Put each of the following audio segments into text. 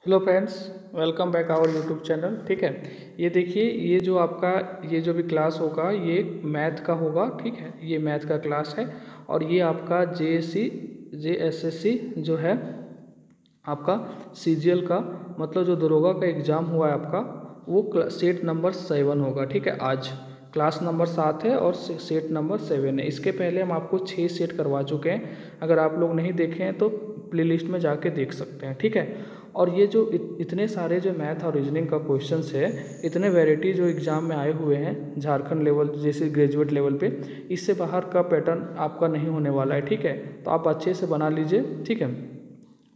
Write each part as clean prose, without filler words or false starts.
Hello friends, welcome back our YouTube channel. ठीक है, ये देखिए, ये जो आपका ये जो भी क्लास होगा ये मैथ का होगा। ठीक है, ये मैथ का क्लास है और ये आपका JSSC जो है आपका CGL का, मतलब जो दरोगा का एग्ज़ाम हुआ है आपका, वो सेट नंबर 7 होगा। ठीक है, आज क्लास नंबर 7 है और सेट नंबर 7 है। इसके पहले हम आपको 6 सेट करवा चुके हैं। अगर आप लोग नहीं देखे हैं तो प्लेलिस्ट में जाके देख सकते हैं। ठीक है, और ये जो इतने सारे जो मैथ और रीजनिंग का क्वेश्चंस है, इतने वैरायटी जो एग्ज़ाम में आए हुए हैं झारखंड लेवल जैसे ग्रेजुएट लेवल पे, इससे बाहर का पैटर्न आपका नहीं होने वाला है। ठीक है, तो आप अच्छे से बना लीजिए। ठीक है,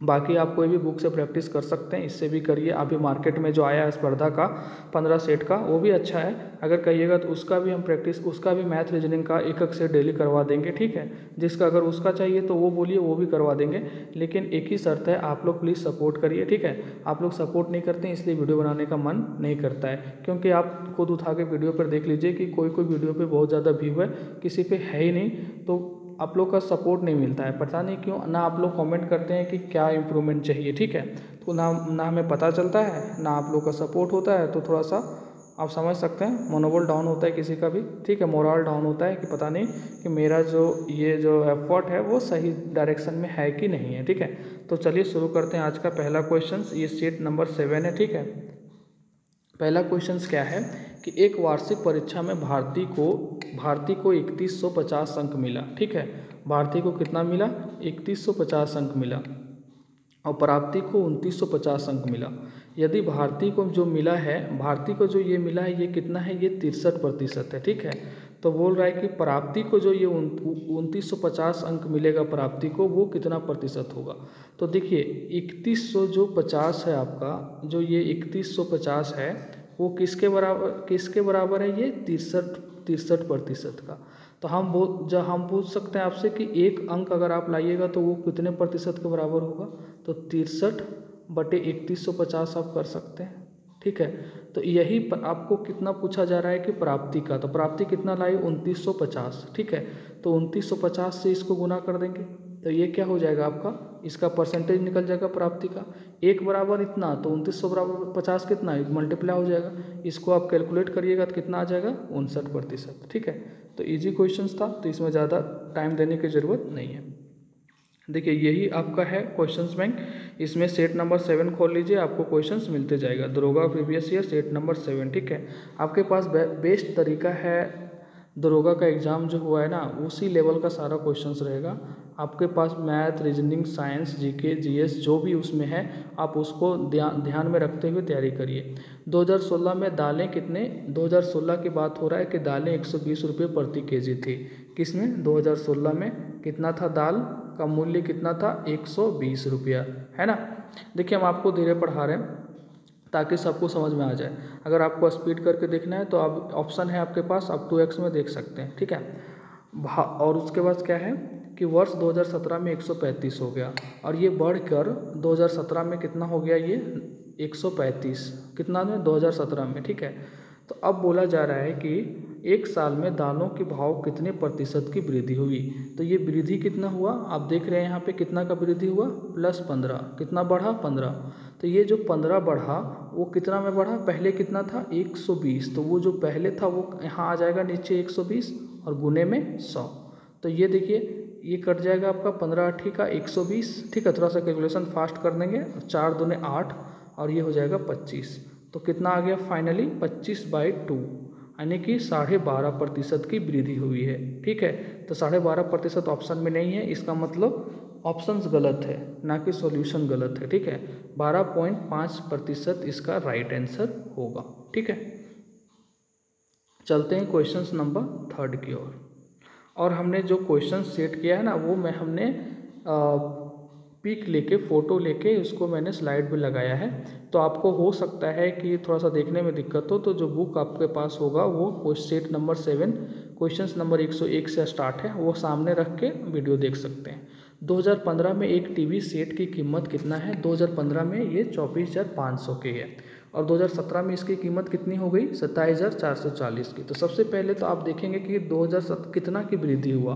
बाकी आप कोई भी बुक से प्रैक्टिस कर सकते हैं, इससे भी करिए। अभी मार्केट में जो आया है स्पर्धा का 15 सेट का, वो भी अच्छा है। अगर कहिएगा तो उसका भी हम प्रैक्टिस, उसका भी मैथ रीजनिंग का एक एक सेट डेली करवा देंगे। ठीक है, जिसका अगर उसका चाहिए तो वो बोलिए, वो भी करवा देंगे। लेकिन एक ही शर्त है, आप लोग प्लीज़ सपोर्ट करिए। ठीक है, आप लोग सपोर्ट नहीं करते हैं इसलिए वीडियो बनाने का मन नहीं करता है। क्योंकि आप खुद उठा के वीडियो पर देख लीजिए कि कोई कोई वीडियो पर बहुत ज़्यादा व्यू है, किसी पे है ही नहीं। तो आप लोग का सपोर्ट नहीं मिलता है, पता नहीं क्यों। ना आप लोग कमेंट करते हैं कि क्या इम्प्रूवमेंट चाहिए। ठीक है, तो ना हमें पता चलता है, ना आप लोग का सपोर्ट होता है। तो थोड़ा सा आप समझ सकते हैं, मनोबल डाउन होता है किसी का भी। ठीक है, मोरल डाउन होता है कि पता नहीं कि मेरा ये जो एफर्ट है वो सही डायरेक्शन में है कि नहीं है। ठीक है, तो चलिए शुरू करते हैं आज का पहला क्वेश्चन। ये सेट नंबर 7 है। ठीक है, पहला क्वेश्चन क्या है कि एक वार्षिक परीक्षा में भारती को 3150 अंक मिला। ठीक है, भारती को कितना मिला? 3150 अंक मिला और प्राप्ति को 2950 अंक मिला। यदि भारती को जो मिला है, भारती को जो ये मिला है, ये कितना है? ये 63% है। ठीक है, तो बोल रहा है कि प्राप्ति को जो ये 2950 अंक मिलेगा प्राप्ति को, वो कितना प्रतिशत होगा? तो देखिए, 3150 है आपका, जो ये 3150 है वो किसके बराबर है? ये 63% का। तो हम पूछ सकते हैं आपसे कि एक अंक अगर आप लाइएगा तो वो कितने प्रतिशत के बराबर होगा? तो 63/3150 आप कर सकते हैं। ठीक है, तो यही आपको कितना पूछा जा रहा है कि प्राप्ति का, तो प्राप्ति कितना लाई? 2950। ठीक है, तो 2950 से इसको गुना कर देंगे तो ये क्या हो जाएगा आपका? इसका परसेंटेज निकल जाएगा प्राप्ति का। एक बराबर इतना, तो 2900 बराबर 50 कितना है? मल्टीप्लाई हो जाएगा। इसको आप कैलकुलेट करिएगा तो कितना आ जाएगा? 59%। ठीक है, तो इजी क्वेश्चन था, तो इसमें ज़्यादा टाइम देने की ज़रूरत नहीं है। देखिए, यही आपका है क्वेश्चंस बैंक। इसमें सेट नंबर 7 खोल लीजिए, आपको क्वेश्चंस मिलते जाएगा। दरोगा प्रीवियस ईयर सेट नंबर 7। ठीक है, आपके पास बेस्ट तरीका है, दरोगा का एग्ज़ाम जो हुआ है ना, उसी लेवल का सारा क्वेश्चंस रहेगा आपके पास। Math, reasoning, science, GK, GS जो भी उसमें है, आप उसको ध्यान में रखते हुए तैयारी करिए। 2016 में दालें कितने? 2016 की बात हो रहा है कि दालें 120 रुपये प्रति केजी थी। किसमें? 2016 में कितना था? दाल का मूल्य कितना था? 120 रुपया, है ना। देखिए, हम आपको धीरे पढ़ा रहे हैं ताकि सबको समझ में आ जाए। अगर आपको स्पीड करके देखना है तो आप ऑप्शन है आपके पास, आप 2x में देख सकते हैं। ठीक है, और उसके बाद क्या है कि वर्ष 2017 में 135 हो गया और ये बढ़कर 2017 में कितना हो गया? ये 135 कितना में? 2017 में। ठीक है, तो अब बोला जा रहा है कि एक साल में दालों के भाव कितने प्रतिशत की वृद्धि हुई। तो ये वृद्धि कितना हुआ? आप देख रहे हैं यहाँ पे कितना का वृद्धि हुआ? +15। कितना बढ़ा? 15। तो ये जो 15 बढ़ा वो कितना में बढ़ा? पहले कितना था? 120। तो वो जो पहले था वो यहाँ आ जाएगा नीचे 120 और गुने में 100। तो ये देखिए, ये कट जाएगा आपका 15 का 120। ठीक है, थोड़ा सा कैलकुलेशन फास्ट कर देंगे। 4 दूने 8 और ये हो जाएगा 25। तो कितना आ गया फाइनली? 25/2, यानी कि 12.5% की वृद्धि हुई है। ठीक है, तो 12.5% ऑप्शन में नहीं है, इसका मतलब ऑप्शंस गलत है, ना कि सॉल्यूशन गलत है। ठीक है, 12.5% इसका राइट आंसर होगा। ठीक है, चलते हैं क्वेश्चन नंबर 3 की ओर। और हमने जो क्वेश्चन सेट किया है ना, वो हमने पिक लेके, फ़ोटो लेके उसको मैंने स्लाइड पे लगाया है। तो आपको हो सकता है कि थोड़ा सा देखने में दिक्कत हो, तो जो बुक आपके पास होगा वो सेट नंबर 7 क्वेश्चन नंबर 101 से स्टार्ट है, वो सामने रख के वीडियो देख सकते हैं। 2015 में एक टीवी सेट की कीमत कितना है? 2015 में ये 24,500 की है और 2017 में इसकी कीमत कितनी हो गई? 27,440 की। तो सबसे पहले तो आप देखेंगे कि 2007 कितना की वृद्धि हुआ।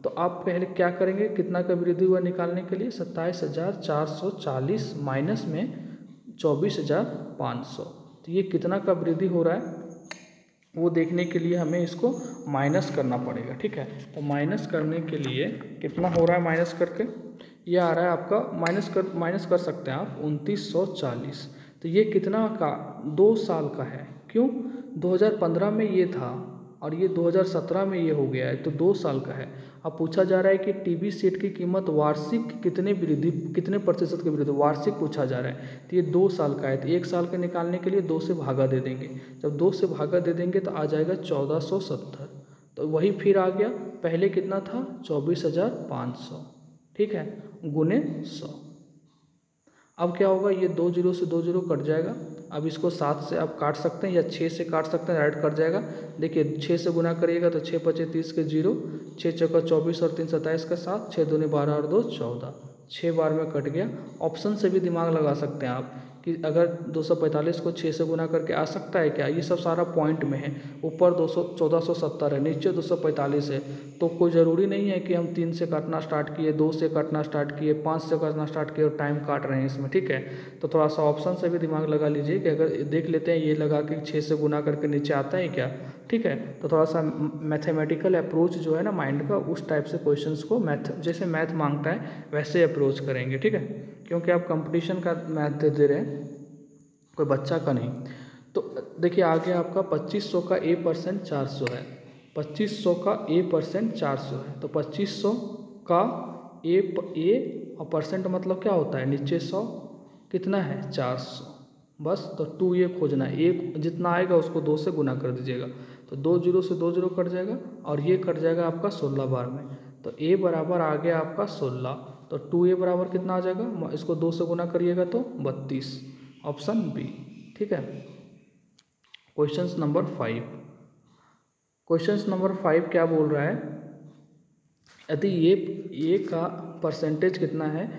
तो आप पहले क्या करेंगे? कितना का वृद्धि हुआ निकालने के लिए 27,440 माइनस में 24,500। तो ये कितना का वृद्धि हो रहा है वो देखने के लिए हमें इसको माइनस करना पड़ेगा। ठीक है, तो माइनस करने के लिए कितना हो रहा है, माइनस करके ये आ रहा है आपका माइनस कर सकते हैं आप 2940। तो ये कितना का 2 साल का है, क्यों 2015 में ये था और ये 2017 में ये हो गया है, तो 2 साल का है। अब पूछा जा रहा है कि टीवी सेट की कीमत वार्षिक कितने प्रतिशत की वृद्धि, वार्षिक पूछा जा रहा है। तो ये 2 साल का है, तो 1 साल के निकालने के लिए 2 से भागा दे देंगे। जब 2 से भागा दे देंगे तो आ जाएगा 1470। तो वही फिर आ गया, पहले कितना था 24,500, ठीक है, गुने 100। अब क्या होगा, ये 2 जीरो से 2 जीरो कट जाएगा। अब इसको 7 से आप काट सकते हैं या 6 से काट सकते हैं, डायरेक्ट कट जाएगा। देखिए 6 से गुना करिएगा तो 6 पचे 30 के 0, 6 चौका 24 और 3 27 का 7, 6 दूनी 12 और 2 14, 6 बार में कट गया। ऑप्शन से भी दिमाग लगा सकते हैं आप कि अगर 245 को 6 से गुना करके आ सकता है क्या, ये सब सारा पॉइंट में है। ऊपर 1470 है, नीचे 245 है, तो कोई ज़रूरी नहीं है कि हम 3 से काटना स्टार्ट किए, 2 से काटना स्टार्ट किए, 5 से काटना स्टार्ट किए और टाइम काट रहे हैं इसमें। ठीक है, तो थोड़ा सा ऑप्शन से भी दिमाग लगा लीजिए कि अगर देख लेते हैं ये लगा कि 6 से गुना करके नीचे आता है क्या। ठीक है, तो थोड़ा सा मैथमेटिकल अप्रोच जो है ना माइंड का, उस टाइप से क्वेश्चंस को जैसे मैथ मांगता है वैसे अप्रोच करेंगे। ठीक है, क्योंकि आप कंपटीशन का मैथ दे रहे हैं, कोई बच्चा का नहीं। तो देखिए आगे आपका 2500 का A% 400 है, 2500 का A% 400 है, तो 2500 का A और परसेंट मतलब क्या होता है, नीचे 100 कितना है 400, बस। तो 2A खोजना है, एक जितना आएगा उसको 2 से गुना कर दीजिएगा, तो 2 जीरो से 2 जीरो कट जाएगा और ये कट जाएगा आपका 16 बार में। तो A बराबर आ गया आपका 16, तो 2A बराबर कितना आ जाएगा, इसको 2 से गुना करिएगा तो 32, ऑप्शन बी। ठीक है, क्वेश्चन नंबर 5। क्वेश्चन नंबर 5 क्या बोल रहा है, यदि ए का परसेंटेज कितना है,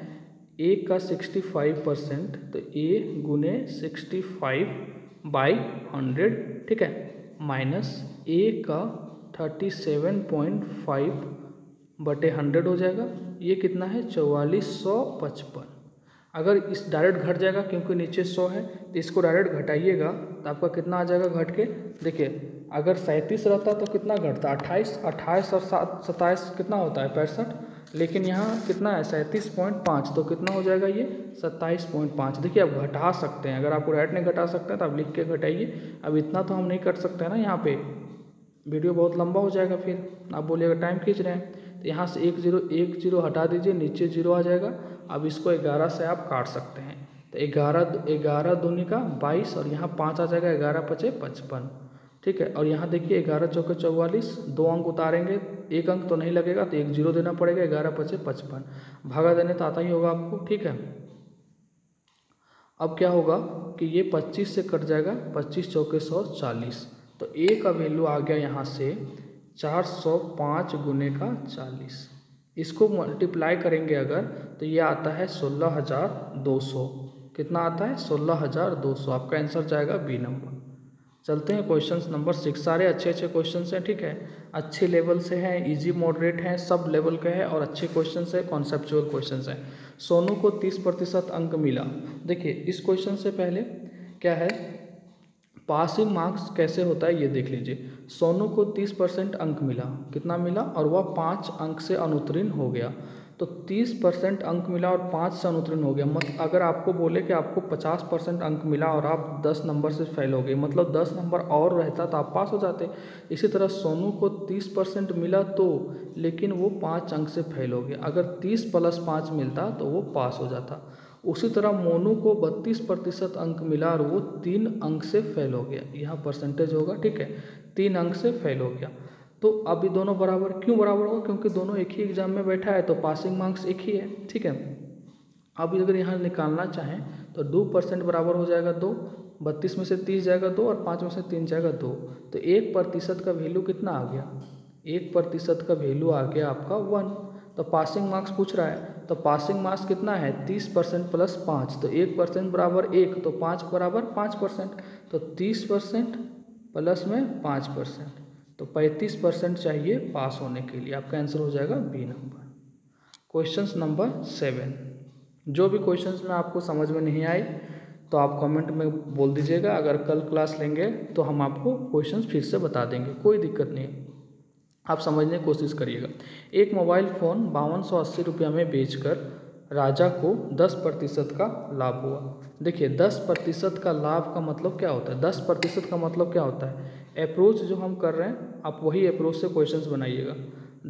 ए का 65%, तो ए गुने 65/100, ठीक है, माइनस ए का 37.5/100 हो जाएगा। ये कितना है 4455। अगर इस डायरेक्ट घट जाएगा क्योंकि नीचे 100 है, तो इसको डायरेक्ट घटाइएगा तो आपका कितना आ जाएगा घट के। देखिए अगर 37 रहता तो कितना घटता 28 और 27 कितना होता है 65, लेकिन यहाँ कितना है 37.5, तो कितना हो जाएगा ये 27.5। देखिए आप घटा सकते हैं, अगर आपको डायरेक्ट नहीं घटा सकते हैं तो आप लिख के घटाइए। अब इतना तो हम नहीं कर सकते हैं ना, यहाँ पे वीडियो बहुत लंबा हो जाएगा, फिर आप बोलिएगा टाइम खींच रहे हैं। तो यहाँ से एक जीरो हटा दीजिए, नीचे 0 आ जाएगा। अब इसको 11 से आप काट सकते हैं, तो 11 दूनी का 22 और यहाँ 5 आ जाएगा, 11 पचे 55। ठीक है, और यहाँ देखिए 11 चौके 44, 2 अंक उतारेंगे, 1 अंक तो नहीं लगेगा तो 1 जीरो देना पड़ेगा, 11 पचे 55, भागा देने तो आता ही होगा आपको। ठीक है, अब क्या होगा कि ये 25 से कट जाएगा, 25 चौके 140, तो ए का वैल्यू आ गया यहाँ से 405 गुने का 40। इसको मल्टीप्लाई करेंगे अगर तो ये आता है 16,200। कितना आता है 16,200। आपका आंसर जाएगा बी नंबर। चलते हैं क्वेश्चन नंबर 6। सारे अच्छे क्वेश्चन हैं, ठीक है, अच्छे लेवल से हैं, इजी मॉडरेट हैं, सब लेवल के हैं और अच्छे क्वेश्चन है, कॉन्सेप्चुअल क्वेश्चन हैं। सोनू को 30% अंक मिला। देखिए इस क्वेश्चन से पहले क्या है, पासिंग मार्क्स कैसे होता है ये देख लीजिए। सोनू को 30% अंक मिला, कितना मिला, और वह 5 अंक से अनुत्तीर्ण हो गया। तो 30% अंक मिला और 5 से अनुत्तीर्ण हो गया, मतलब अगर आपको बोले कि आपको 50% अंक मिला और आप 10 नंबर से फेल हो गए, मतलब 10 नंबर और रहता तो आप पास हो जाते। इसी तरह सोनू को 30% मिला तो, लेकिन वो 5 अंक से फेल हो गया, अगर 30 + 5 मिलता तो वो पास हो जाता। उसी तरह मोनू को 32% अंक मिला और वो 3 अंक से फेल हो गया, यहाँ परसेंटेज होगा, ठीक है, 3 अंक से फेल हो गया। तो अब ये दोनों बराबर क्यों बराबर होगा, क्योंकि दोनों एक ही एग्जाम में बैठा है तो पासिंग मार्क्स एक ही है। ठीक है, अब अगर यहाँ निकालना चाहें तो 2% बराबर हो जाएगा 2, 32 में से 30 जाएगा 2 और 5 में से 3 जाएगा 2, तो 1% का वैल्यू कितना आ गया, 1% का वैल्यू आ गया आपका 1। तो पासिंग मार्क्स पूछ रहा है, तो पासिंग मार्क्स कितना है 30% + 5, तो 1% बराबर 1, तो 5 बराबर 5%, तो 30% प्लस में 5%, तो 35% चाहिए पास होने के लिए। आपका आंसर हो जाएगा बी नंबर। Question number 7। जो भी क्वेश्चंस में आपको समझ में नहीं आए तो आप कमेंट में बोल दीजिएगा, अगर कल क्लास लेंगे तो हम आपको क्वेश्चंस फिर से बता देंगे, कोई दिक्कत नहीं है, आप समझने की कोशिश करिएगा। एक मोबाइल फ़ोन 5280 रुपया में बेचकर राजा को 10% का लाभ हुआ। देखिए 10% का लाभ का मतलब क्या होता है, 10% का मतलब क्या होता है, अप्रोच जो हम कर रहे हैं आप वही अप्रोच से क्वेश्चंस बनाइएगा।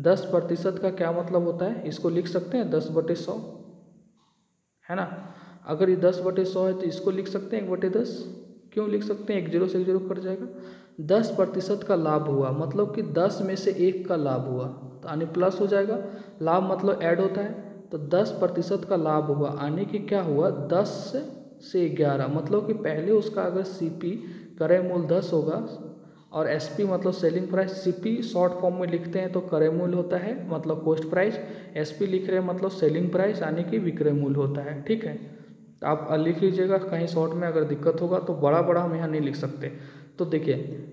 10% का क्या मतलब होता है, इसको लिख सकते हैं 10/100, है ना। अगर ये 10/100 है तो इसको लिख सकते हैं 1/10। क्यों लिख सकते हैं, 1 0 से 1 0 कट जाएगा। 10% का लाभ हुआ मतलब कि 10 में से 1 का लाभ हुआ, तो यानी प्लस हो जाएगा, लाभ मतलब ऐड होता है, तो 10% का लाभ हुआ यानी कि क्या हुआ, 10 से 11, मतलब कि पहले उसका अगर CP क्रय मूल्य 10 होगा और SP मतलब selling price, CP short form में लिखते हैं तो क्रय मूल्य होता है मतलब कॉस्ट प्राइस, SP लिख रहे हैं मतलब सेलिंग प्राइस यानी कि विक्रय मूल्य होता है, ठीक है। तो आप लिख लीजिएगा, कहीं शॉर्ट में अगर दिक्कत होगा तो बड़ा बड़ा हम यहाँ नहीं लिख सकते। तो देखिए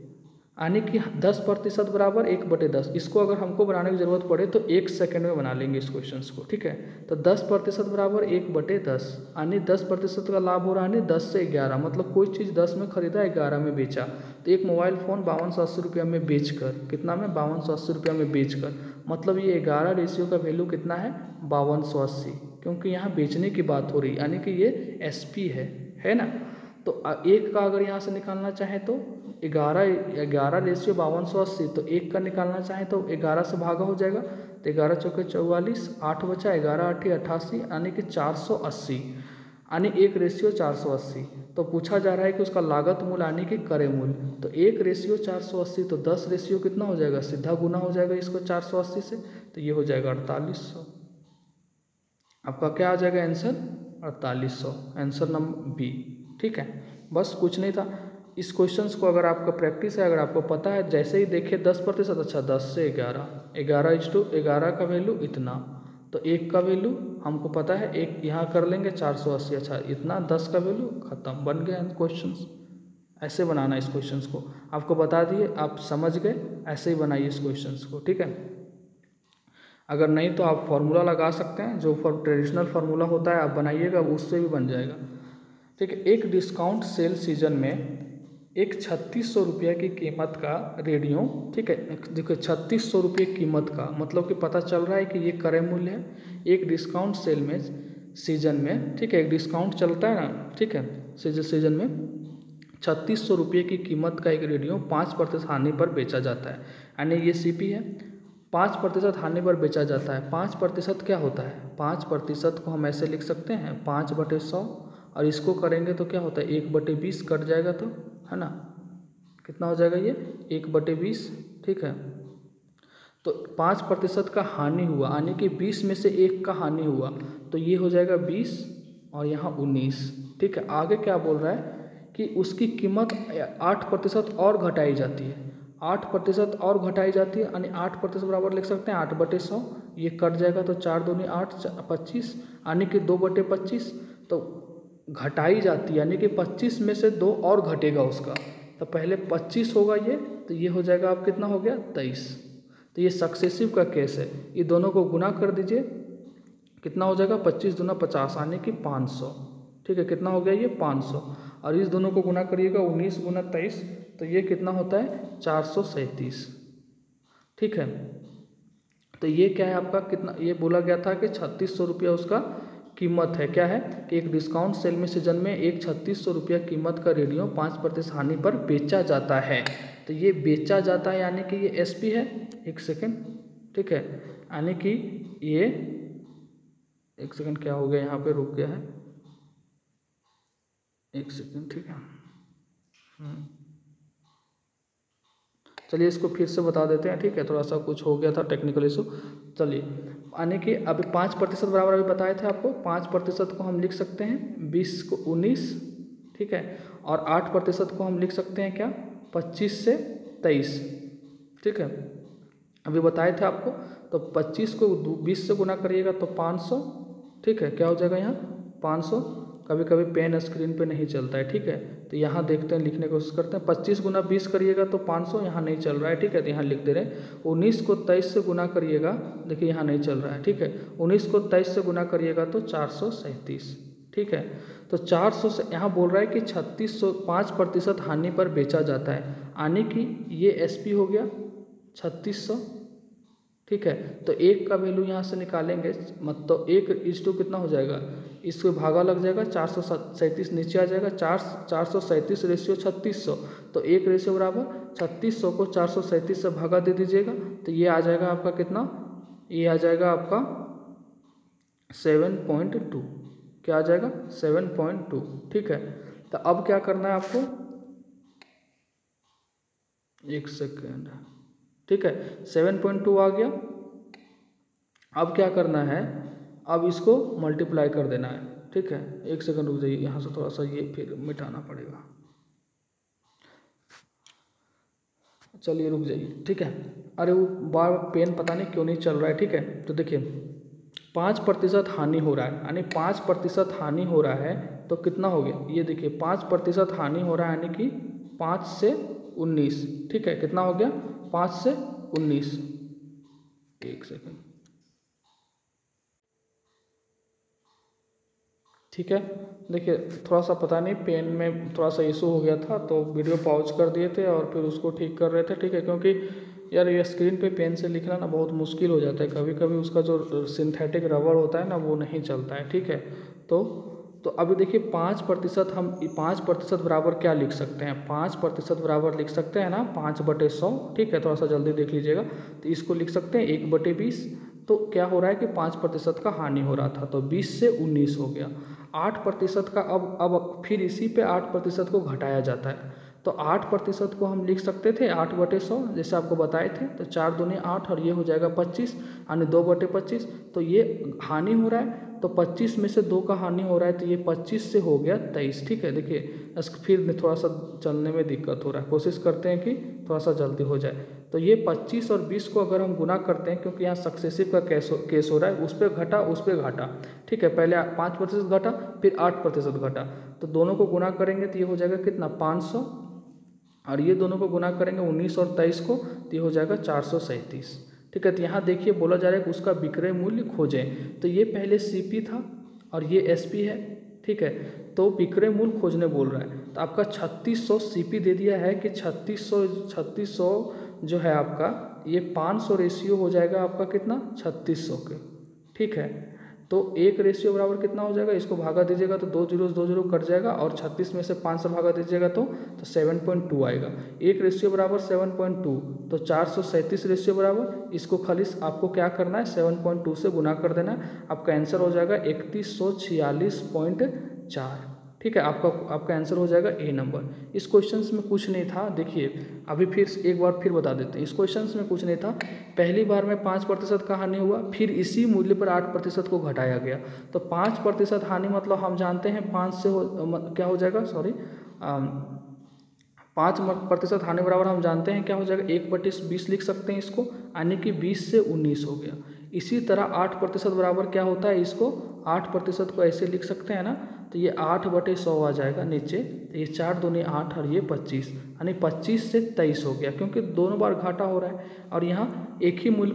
यानी कि 10% बराबर 1/10, इसको अगर हमको बनाने की ज़रूरत पड़े तो 1 सेकंड में बना लेंगे इस क्वेश्चन को, ठीक है। तो 10% बराबर 1/10 यानी 10% का लाभ हो रहा है 10 से 11, मतलब कोई चीज़ 10 में खरीदा 11 में बेचा। तो एक मोबाइल फ़ोन 5280 रुपया में बेचकर, कितना में, 5280 रुपया में बेचकर, मतलब ये 11 रेशियो का वैल्यू कितना है, 5280, क्योंकि यहाँ बेचने की बात हो रही यानी कि ये SP है ना। तो एक का अगर यहाँ से निकालना चाहें तो 11 रेशियो 5280, तो एक का निकालना चाहें तो 11 से भागा हो जाएगा, तो 11 चौके 44, 8 बचा, 11 8 88 यानी कि 480, यानी 1 रेशियो 480। तो पूछा जा रहा है कि उसका लागत मूल्य यानी कि क्रय मूल्य, तो 1 रेशियो 480, तो 10 रेशियो कितना हो जाएगा, सीधा गुना हो जाएगा इसको 480 से, तो ये हो जाएगा 4800। आपका क्या आ जाएगा आंसर, 4800, आंसर नंबर बी, ठीक है। बस कुछ नहीं था। इस क्वेश्चंस को अगर आपका प्रैक्टिस है, अगर आपको पता है, जैसे ही देखिए 10%, अच्छा 10 से 11, 11 का वैल्यू इतना, तो 1 का वैल्यू हमको पता है, 1 यहाँ कर लेंगे 480, अच्छा इतना, 10 का वैल्यू खत्म, बन गया क्वेश्चंस। ऐसे बनाना इस क्वेश्चंस को, आपको बता दिए, आप समझ गए, ऐसे ही बनाइए इस क्वेश्चंस को, ठीक है। अगर नहीं तो आप फार्मूला लगा सकते हैं, जो ट्रेडिशनल फार्मूला होता है आप बनाइएगा, उससे भी बन जाएगा, ठीक है। एक डिस्काउंट सेल सीजन में एक 3600 रुपये की कीमत का रेडियो, ठीक है, देखो 3600 रुपये कीमत का, मतलब कि पता चल रहा है कि ये क्रय मूल्य है। एक डिस्काउंट सेल में सीजन में, ठीक है, एक डिस्काउंट चलता है ना, ठीक है, सीजन में 3600 रुपये की कीमत का एक रेडियो 5% हानि पर बेचा जाता है, यानी ये CP है, 5% हानि पर बेचा जाता है। 5% क्या होता है, 5% को हम ऐसे लिख सकते हैं 5/100, और इसको करेंगे तो क्या होता है 1/20 कट जाएगा, तो है ना, कितना हो जाएगा ये 1/20, ठीक है। तो 5% का हानि हुआ यानी कि 20 में से 1 का हानि हुआ, तो ये हो जाएगा 20 और यहाँ 19, ठीक है। आगे क्या बोल रहा है कि उसकी कीमत 8% और घटाई जाती है, 8% और घटाई जाती है, यानी 8% बराबर लिख सकते हैं 8/100, ये कट जाएगा तो 4 दूनी 8, 25 यानी कि 2/25, तो घटाई जाती है यानी कि 25 में से 2 और घटेगा उसका, तो पहले 25 होगा ये, तो ये हो जाएगा आप कितना हो गया 23, तो ये सक्सेसिव का केस है। ये दोनों को गुना कर दीजिए, कितना हो जाएगा 25 दूना 50 यानी कि 500, ठीक है, कितना हो गया ये 500, और इस दोनों को गुना करिएगा 19 गुना 23, तो ये कितना होता है 437, ठीक है। तो ये क्या है आपका, कितना, ये बोला गया था कि 3600 रुपया उसका कीमत है, क्या है कि एक डिस्काउंट सेल में सीजन में एक 3600 रुपया कीमत का रेडियो 5% हानि पर बेचा जाता है, तो ये बेचा जाता है यानी कि ये SP है, एक सेकेंड, ठीक है, यानी कि ये एक सेकेंड क्या हो गया, यहाँ पे रुक गया है, एक सेकेंड, ठीक है, चलिए इसको फिर से बता देते हैं, ठीक है, थोड़ा सा कुछ हो गया था टेक्निकल इशू। चलिए, यानी कि अभी 5% बराबर अभी बताए थे आपको, 5% को हम लिख सकते हैं 20 को 19, ठीक है, और 8% को हम लिख सकते हैं क्या 25 से 23, ठीक है, अभी बताए थे आपको। तो 25 को 20 से गुना करिएगा तो 500, ठीक है, क्या हो जाएगा यहाँ 500, कभी कभी पेन स्क्रीन पे नहीं चलता है, ठीक है, तो यहाँ देखते हैं, लिखने की कोशिश करते हैं, 25 गुना 20 करिएगा तो 500, यहाँ नहीं चल रहा है, ठीक है, तो यहाँ लिख दे रहे हैं। 19 को 23 से गुना करिएगा, देखिए यहाँ नहीं चल रहा है, ठीक है, 19 को 23 से गुना करिएगा तो 437, ठीक है। तो 400 से यहाँ बोल रहा है कि 3600 5% हानि पर बेचा जाता है, यानी कि ये एसपी हो गया 3600, ठीक है। तो एक का वैल्यू यहाँ से निकालेंगे, मतलब 1:2 कितना हो जाएगा, इसको भागा लग जाएगा, 437 नीचे आ जाएगा, 437 रेशियो 3600, तो 1 रेशियो बराबर 3600 को 437 से भागा दे दीजिएगा, तो ये आ जाएगा आपका कितना, ये आ जाएगा आपका 7.2, क्या आ जाएगा 7.2, ठीक है। तो अब क्या करना है आपको, एक सेकेंड, ठीक है, 7.2 आ गया। अब क्या करना है, अब इसको मल्टीप्लाई कर देना है, ठीक है। एक सेकंड रुक जाइए, यहाँ से थोड़ा सा ये फिर मिटाना पड़ेगा, चलिए रुक जाइए, ठीक है। अरे वो बार पेन पता नहीं क्यों नहीं चल रहा है, ठीक है। तो देखिए 5% हानि हो रहा है, यानी 5% हानि हो रहा है, तो कितना हो गया, ये देखिए 5% हानि हो रहा है, यानी कि 5 से 19, ठीक है। कितना हो गया, 5 से 19, एक सेकंड, ठीक है। देखिए थोड़ा सा पता नहीं पेन में थोड़ा सा इशू हो गया था, तो वीडियो पॉज कर दिए थे और फिर उसको ठीक कर रहे थे, ठीक है। क्योंकि यार ये स्क्रीन पे पेन से लिखना ना बहुत मुश्किल हो जाता है, कभी कभी उसका जो सिंथेटिक रबर होता है ना वो नहीं चलता है, ठीक है। तो अभी देखिए 5%, हम 5% बराबर क्या लिख सकते हैं, 5% बराबर लिख सकते हैं ना 5/100, ठीक है। थोड़ा सा जल्दी देख लीजिएगा, तो इसको लिख सकते हैं 1/20। तो क्या हो रहा है कि 5% का हानि हो रहा था, तो 20 से 19 हो गया। 8% का अब फिर इसी पे 8% को घटाया जाता है, तो 8% को हम लिख सकते थे 8/100, जैसे आपको बताए थे। तो 4 दूनी 8 और ये हो जाएगा 25, यानी 2/25। तो ये हानि हो रहा है, तो 25 में से 2 का हानि हो रहा है, तो ये 25 से हो गया 23, ठीक है। देखिए फिर थोड़ा सा चलने में दिक्कत हो रहा है, कोशिश करते हैं कि थोड़ा सा जल्दी हो जाए। तो ये 25 और 20 को अगर हम गुना करते हैं, क्योंकि यहाँ सक्सेसिव का केस हो रहा है, उस पर घटा उस पर घटा, ठीक है। पहले 5% घटा, फिर 8% घटा, तो दोनों को गुना करेंगे तो ये हो जाएगा कितना 500, और ये दोनों को गुना करेंगे 19 और 23 को, तो ये हो जाएगा 437, ठीक है। तो यहाँ देखिए बोला जा रहा है कि उसका विक्रय मूल्य खोजें, तो ये पहले सीपी था और ये एसपी है, ठीक है। तो विक्रय मूल्य खोजने बोल रहा है, तो आपका 3600 सीपी दे दिया है कि 3600 जो है आपका, ये 500 रेशियो हो जाएगा आपका कितना 3600 के, ठीक है। तो 1 रेशियो बराबर कितना हो जाएगा, इसको भागा दीजिएगा तो 2 जीरो कट जाएगा, और 36 में से 5 से भागा दीजिएगा तो 7.2 आएगा। 1 रेशियो बराबर 7.2, तो 437 रेशियो बराबर, इसको खाली आपको क्या करना है 7.2 से गुना कर देना है, आपका आंसर हो जाएगा 3146.4, ठीक है। आपका आंसर हो जाएगा ए नंबर। इस क्वेश्चंस में कुछ नहीं था, देखिए अभी फिर एक बार फिर बता देते हैं, इस क्वेश्चंस में कुछ नहीं था। पहली बार में 5% का हानि हुआ, फिर इसी मूल्य पर 8% को घटाया गया, तो 5% हानि मतलब हम जानते हैं 5 से क्या हो जाएगा, सॉरी 5% हानि बराबर हम जानते हैं क्या हो जाएगा, 1/20 लिख सकते हैं इसको, यानी कि 20 से 19 हो गया। इसी तरह 8% बराबर क्या होता है, इसको 8% को ऐसे लिख सकते हैं ना, तो ये 8/100 आ जाएगा नीचे, तो ये 4 दूनी 8 और ये 25, यानी 25 से 23 हो गया, क्योंकि दोनों बार घाटा हो रहा है। और यहाँ एक ही मूल्य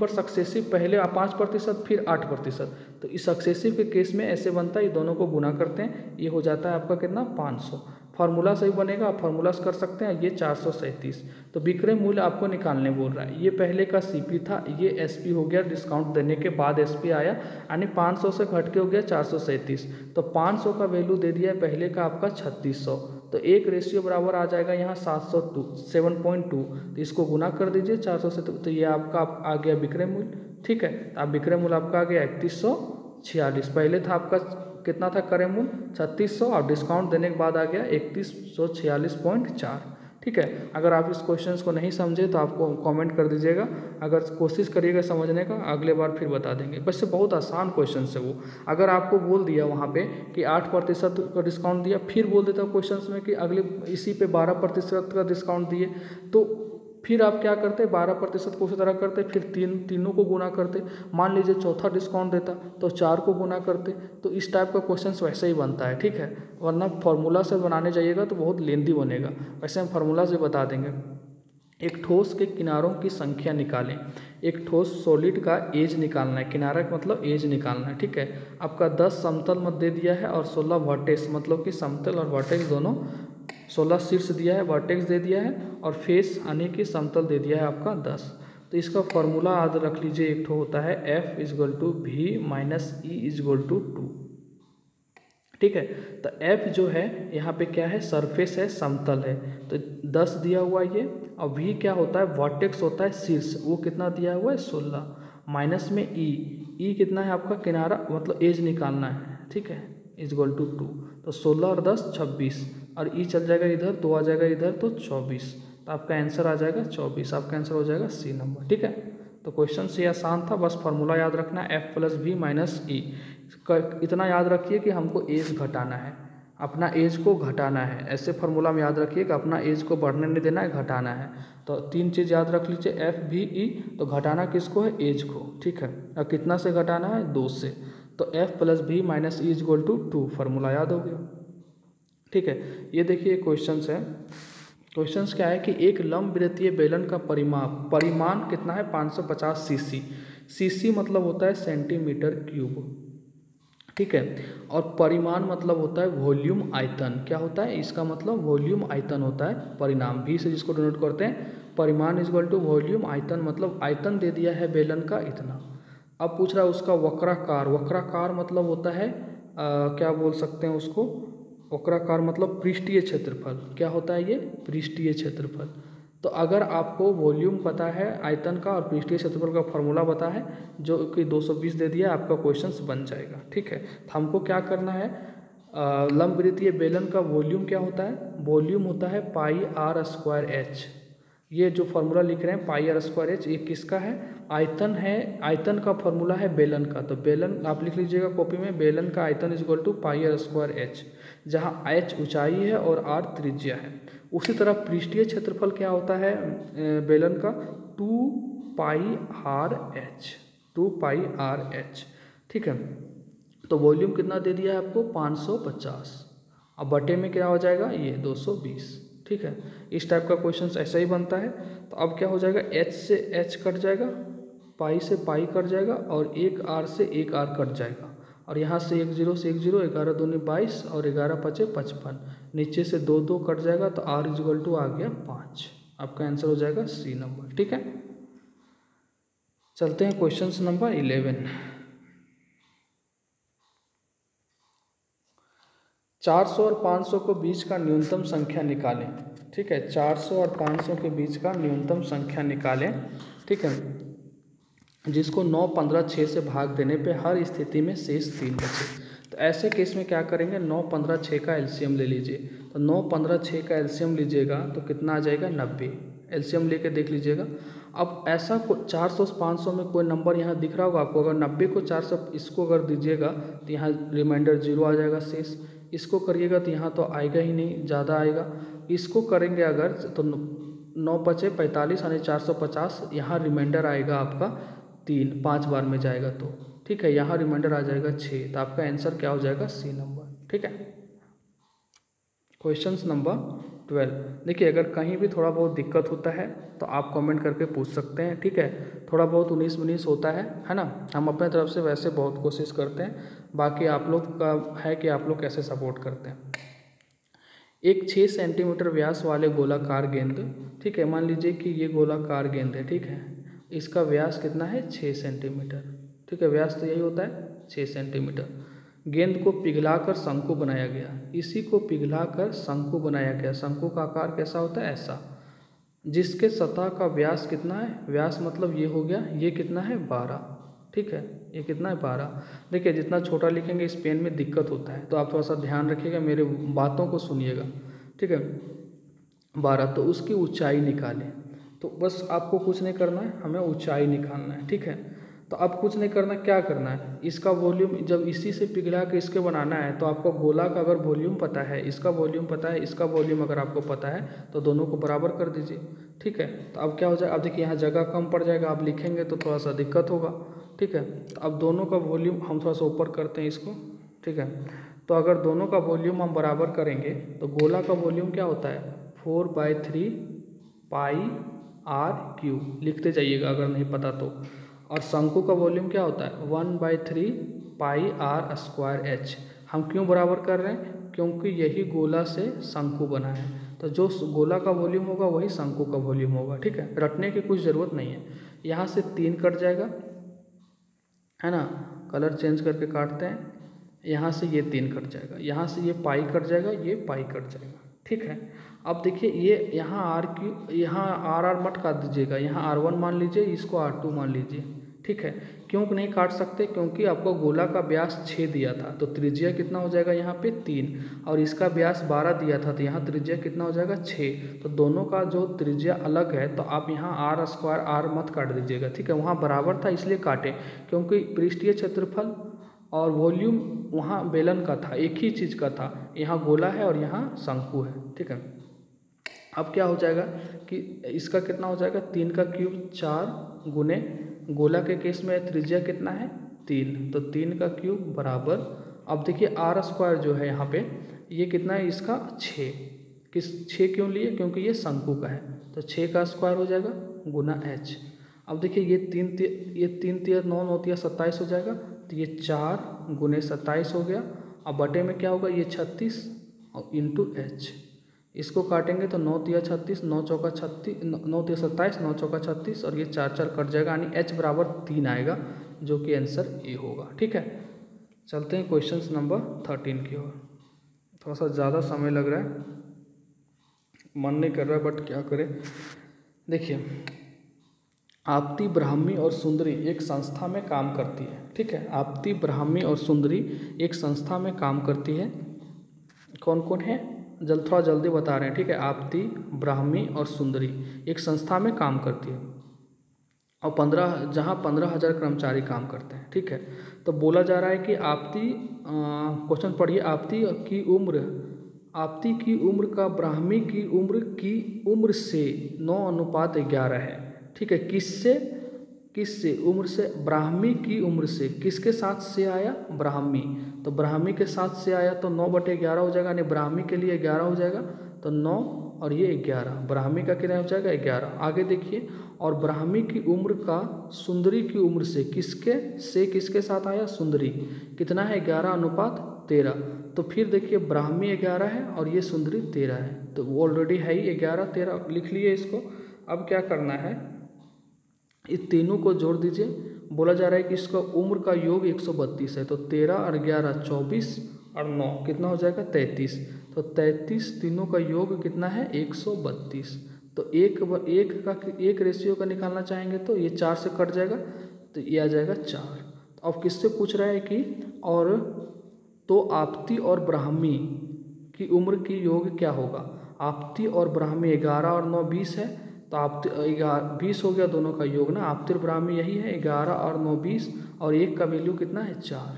पर सक्सेसिव, पहले 5% फिर 8%, तो इस सक्सेसिव के केस में ऐसे बनता है, ये दोनों को गुना करते हैं, ये हो जाता है आपका कितना 500। फार्मूला सही बनेगा, आप फार्मूला कर सकते हैं, ये 437। तो विक्रय मूल्य आपको निकालने बोल रहा है, ये पहले का सीपी था, ये एसपी हो गया, डिस्काउंट देने के बाद एसपी आया, यानी 500 से घट के हो गया 437। तो 500 का वैल्यू दे दिया है पहले का आपका 3600, तो 1 रेशियो बराबर आ जाएगा यहाँ 7.2, तो इसको गुना कर दीजिए 400 से, तो ये आपका आ गया विक्रय मूल्य, ठीक है। तो आप विक्रय मूल्य आपका आ गया 3146, पहले था आपका कितना था क्रय मूल्य 3600, और डिस्काउंट देने के बाद आ गया 3146.4, ठीक है। अगर आप इस क्वेश्चंस को नहीं समझे तो आपको कमेंट कर दीजिएगा, अगर कोशिश करिएगा समझने का, अगले बार फिर बता देंगे। वैसे बहुत आसान क्वेश्चन है वो, अगर आपको बोल दिया वहाँ पे कि 8% का डिस्काउंट दिया, फिर बोल देता क्वेश्चन में कि अगले इसी पे 12% का डिस्काउंट दिए, तो फिर आप क्या करते 12% को उसी तरह करते, फिर तीनों को गुना करते, मान लीजिए चौथा डिस्काउंट देता तो 4 को गुना करते, तो इस टाइप का क्वेश्चन वैसे ही बनता है, ठीक है। वरना फार्मूला से बनाने जाइएगा तो बहुत लेंदी बनेगा, वैसे हम फार्मूला से बता देंगे। एक ठोस के किनारों की संख्या निकालें। एक ठोस सॉलिड का एज निकालना है, किनारा का मतलब एज निकालना है, ठीक है। आपका 10 समतल मध्य दे दिया है और 16 वर्टेक्स, मतलब कि समतल और वर्टेक्स दोनों, 16 शीर्ष दिया है, वर्टेक्स दे दिया है और फेस यानी कि समतल दे दिया है आपका 10। तो इसका फॉर्मूला याद रख लीजिए, एक ठो होता है F = V - E = 2, ठीक है। तो F जो है यहाँ पे क्या है, सरफेस है, समतल है, तो 10 दिया हुआ ये। और V क्या होता है, वर्टेक्स होता है शीर्ष, वो कितना दिया हुआ है 16, माइनस में E कितना है आपका किनारा, मतलब एज निकालना है, ठीक है, = 2। तो 16 और 10 26, और E चल जाएगा इधर, 2 आ जाएगा इधर, तो 24। तो आपका आंसर आ जाएगा 24, आपका आंसर हो जाएगा C नंबर, ठीक है। तो क्वेश्चन से आसान था, बस फार्मूला याद रखना है F + V - E। इतना याद रखिए कि हमको एज घटाना है, अपना एज को घटाना है। ऐसे फार्मूला में याद रखिए कि अपना एज को बढ़ने नहीं देना है, घटाना है। तो 3 चीज़ याद रख लीजिए, F V E। तो घटाना किसको है, एज को, ठीक है। और कितना से घटाना है, 2 से। तो F + V - E = 2, फार्मूला याद हो गया, ठीक है। ये देखिए क्वेश्चंस है। क्वेश्चंस क्या है कि एक लंबवृत्तीय बेलन का परिमाण कितना है, 550 सीसी। सीसी मतलब होता है सेंटीमीटर क्यूब, ठीक है। और परिमाण मतलब होता है वॉल्यूम आयतन। क्या होता है इसका मतलब, वॉल्यूम आयतन होता है परिणाम, भी से जिसको डिनोट करते हैं। परिमाण = वॉल्यूम आयतन, मतलब आयतन दे दिया है बेलन का इतना। अब पूछ रहा है उसका वक्राकार। वक्राकार मतलब होता है क्या बोल सकते हैं उसको, वक्राकार मतलब पृष्ठीय क्षेत्रफल। क्या होता है ये, पृष्ठीय क्षेत्रफल। तो अगर आपको वॉल्यूम पता है आयतन का और पृष्ठीय क्षेत्रफल का फॉर्मूला पता है, जो कि 220 दे दिया, आपका क्वेश्चन बन जाएगा, ठीक है। तो हमको क्या करना है, लंबवृत्तीय बेलन का वॉल्यूम क्या होता है, वॉल्यूम होता है πr²h। ये जो फार्मूला लिख रहे हैं πr²h, ये किसका है, आयतन है। आयतन का फार्मूला है बेलन का, तो बेलन आप लिख लीजिएगा कॉपी में, बेलन का आयतन = πr²h, जहाँ h ऊंचाई है और r त्रिज्या है। उसी तरह पृष्ठीय क्षेत्रफल क्या होता है बेलन का, 2πrh, ठीक है। तो वॉल्यूम कितना दे दिया है आपको, 550। अब बटे में क्या हो जाएगा, ये 220, ठीक है। इस टाइप का क्वेश्चन ऐसा ही बनता है। तो अब क्या हो जाएगा, h से h कट जाएगा, पाई से पाई कट जाएगा, और एक r से एक r कट जाएगा, और यहाँ से 1 0 से 1 0, 11 दूनी 22 और 11 5 55, नीचे से 2 2 कट जाएगा, तो r = आ गया 5। आपका आंसर हो जाएगा C नंबर, ठीक है। चलते हैं क्वेश्चन नंबर 11। 400 और 500 को बीच का न्यूनतम संख्या निकालें, ठीक है। 400 और 500 के बीच का न्यूनतम संख्या निकालें, ठीक है, जिसको 9 15 6 से भाग देने पे हर स्थिति में शेष 3 बचे। तो ऐसे केस में क्या करेंगे, 9 15 6 का एलसीएम ले लीजिए। तो 9 15 6 का एलसीएम लीजिएगा तो कितना आ जाएगा, 90। एलसीएम लेके देख लीजिएगा। अब ऐसा को 400 500 में कोई नंबर यहाँ दिख रहा होगा आपको, अगर 90 को 400 इसको अगर दीजिएगा तो यहाँ रिमाइंडर 0 आ जाएगा शेष। इसको करिएगा तो यहाँ तो आएगा ही नहीं, ज़्यादा आएगा। इसको करेंगे अगर तो 9 5 45 यानी 450, यहाँ रिमाइंडर आएगा आपका 3, 5 बार में जाएगा तो, ठीक है। यहाँ रिमाइंडर आ जाएगा 6, तो आपका आंसर क्या हो जाएगा, C नंबर, ठीक है। Question number 12। देखिए अगर कहीं भी थोड़ा बहुत दिक्कत होता है तो आप कमेंट करके पूछ सकते हैं, ठीक है। थोड़ा बहुत 19-19 होता है ना, हम अपने तरफ से वैसे बहुत कोशिश करते हैं, बाकी आप लोग का है कि आप लोग कैसे सपोर्ट करते हैं। एक 6 सेंटीमीटर व्यास वाले गोलाकार गेंद, ठीक है, मान लीजिए कि ये गोलाकार गेंद है, ठीक है। इसका व्यास कितना है, 6 सेंटीमीटर, ठीक है। व्यास तो यही होता है 6 सेंटीमीटर। गेंद को पिघलाकर शंकु बनाया गया, इसी को पिघलाकर शंकु बनाया गया। शंकु का आकार कैसा होता है, ऐसा, जिसके सतह का व्यास कितना है, व्यास मतलब ये हो गया, ये कितना है 12, ठीक है। ये कितना है 12। देखिए जितना छोटा लिखेंगे इस पेन में दिक्कत होता है, तो आप थोड़ा सा ध्यान रखिएगा, मेरे बातों को सुनिएगा, ठीक है। 12, तो उसकी ऊंचाई निकालें। तो बस आपको कुछ नहीं करना है, हमें ऊंचाई निकालना है, ठीक है। तो अब कुछ नहीं करना, क्या करना है, इसका वॉल्यूम जब इसी से पिघला के इसके बनाना है, तो आपको गोला का अगर वॉल्यूम पता है, इसका वॉल्यूम पता है, इसका वॉल्यूम अगर आपको पता है, तो दोनों को बराबर कर दीजिए, ठीक है। तो अब क्या हो जाएगा, अब देखिए यहाँ जगह कम पड़ जाएगा, आप लिखेंगे तो थोड़ा सा दिक्कत होगा, ठीक है। तो अब दोनों का वॉल्यूम हम थोड़ा सा ऊपर करते हैं इसको, ठीक है। तो अगर दोनों का वॉल्यूम हम बराबर करेंगे तो गोला का वॉल्यूम क्या होता है, 4/3 पाई आर क्यू लिखते जाइएगा अगर नहीं पता तो। और शंकु का वॉल्यूम क्या होता है 1/3 पाई आर स्क्वायर एच। हम क्यों बराबर कर रहे हैं, क्योंकि यही गोला से शंकु बना है, तो जो गोला का वॉल्यूम होगा वही शंकु का वॉल्यूम होगा। ठीक है, रटने की कुछ ज़रूरत नहीं है। यहाँ से 3 कट जाएगा, है ना, कलर चेंज करके काटते हैं। यहाँ से ये 3 कट जाएगा, यहाँ से ये पाई कट जाएगा, ये पाई कट जाएगा। ठीक है, अब देखिए ये यहाँ आर क्यू, यहाँ आर आर मत काट दीजिएगा, यहाँ R1 मान लीजिए, इसको R2 मान लीजिए। ठीक है, क्यों नहीं काट सकते, क्योंकि आपको गोला का व्यास 6 दिया था, तो त्रिज्या कितना हो जाएगा यहाँ पे 3, और इसका व्यास 12 दिया था, तो यहाँ त्रिज्या कितना हो जाएगा 6। तो दोनों का जो त्रिज्या अलग है, तो आप यहाँ आर स्क्वायर आर मत काट दीजिएगा। ठीक है, वहाँ बराबर था इसलिए काटे, क्योंकि पृष्ठीय क्षेत्रफल और वॉल्यूम वहाँ बेलन का था, एक ही चीज़ का था, यहाँ गोला है और यहाँ शंकु है। ठीक है, अब क्या हो जाएगा कि इसका कितना हो जाएगा 3 का क्यूब 4 गुने गोला के केस में त्रिज्या कितना है 3, तो 3 का क्यूब बराबर, अब देखिए आर स्क्वायर जो है यहाँ पे ये कितना है इसका 6, किस 6 क्यों लिए, क्योंकि ये शंकु का है, तो 6 का स्क्वायर हो जाएगा गुना h। अब देखिए ये 3 तिया 9 9 तिया 27 हो जाएगा, तो ये 4 गुने 27 हो गया। अब बटे में क्या होगा, ये 36 और इंटू h, इसको काटेंगे तो 9 तिया 36, 9 चौका 36, 9 तिया 27, 9 चौका 36, और ये 4 4 कट जाएगा, यानी h बराबर 3 आएगा, जो कि आंसर ए होगा। ठीक है, चलते हैं क्वेश्चन नंबर 13 की ओर। थोड़ा सा ज़्यादा समय लग रहा है, मन नहीं कर रहा है, बट क्या करें। देखिए, आपती, ब्राह्मी और सुंदरी एक संस्था में काम करती है। ठीक है, आपती, ब्राह्मी और सुंदरी एक संस्था में काम करती है। कौन कौन है, थोड़ा जल्दी बता रहे हैं। ठीक है, आपती, ब्राह्मी और सुंदरी एक संस्था में काम करती है, और 15,000 कर्मचारी काम करते हैं। ठीक है, तो बोला जा रहा है कि आपती, क्वेश्चन पढ़िए, आपती की उम्र का ब्राह्मी की उम्र से 9:11 है। ठीक है, किससे उम्र से, ब्राह्मी की उम्र से, किसके साथ से आया, ब्राह्मी, तो ब्राह्मी के साथ से आया तो 9/11 हो जाएगा, यानी ब्राह्मी के लिए 11 हो जाएगा, तो 9 और ये 11, ब्राह्मी का कितना हो जाएगा 11। आगे देखिए, और ब्राह्मी की उम्र का सुंदरी की उम्र से किसके साथ आया, सुंदरी, कितना है 11:13। तो फिर देखिए ब्राह्मी 11 है और ये सुंदरी 13 है, तो वो ऑलरेडी है ही 11 13, लिख लिए इसको। अब क्या करना है, इस तीनों को जोड़ दीजिए। बोला जा रहा है कि इसका उम्र का योग 132 है, तो 13 और 11 24 और 9 कितना हो जाएगा 33, तो 33 तीनों का योग कितना है 132। तो एक रेशियो का निकालना चाहेंगे तो ये 4 से कट जाएगा, तो ये आ जाएगा 4। तो अब किससे पूछ रहा है कि, और तो आपती और ब्राह्मी की उम्र की योग क्या होगा। आपती और ब्राह्मी 11 और 9 20 है, तो आपती 20 हो गया दोनों का योग ना, आपती और ब्राह्मी यही है 11 और 9 20, और एक का वैल्यू कितना है 4,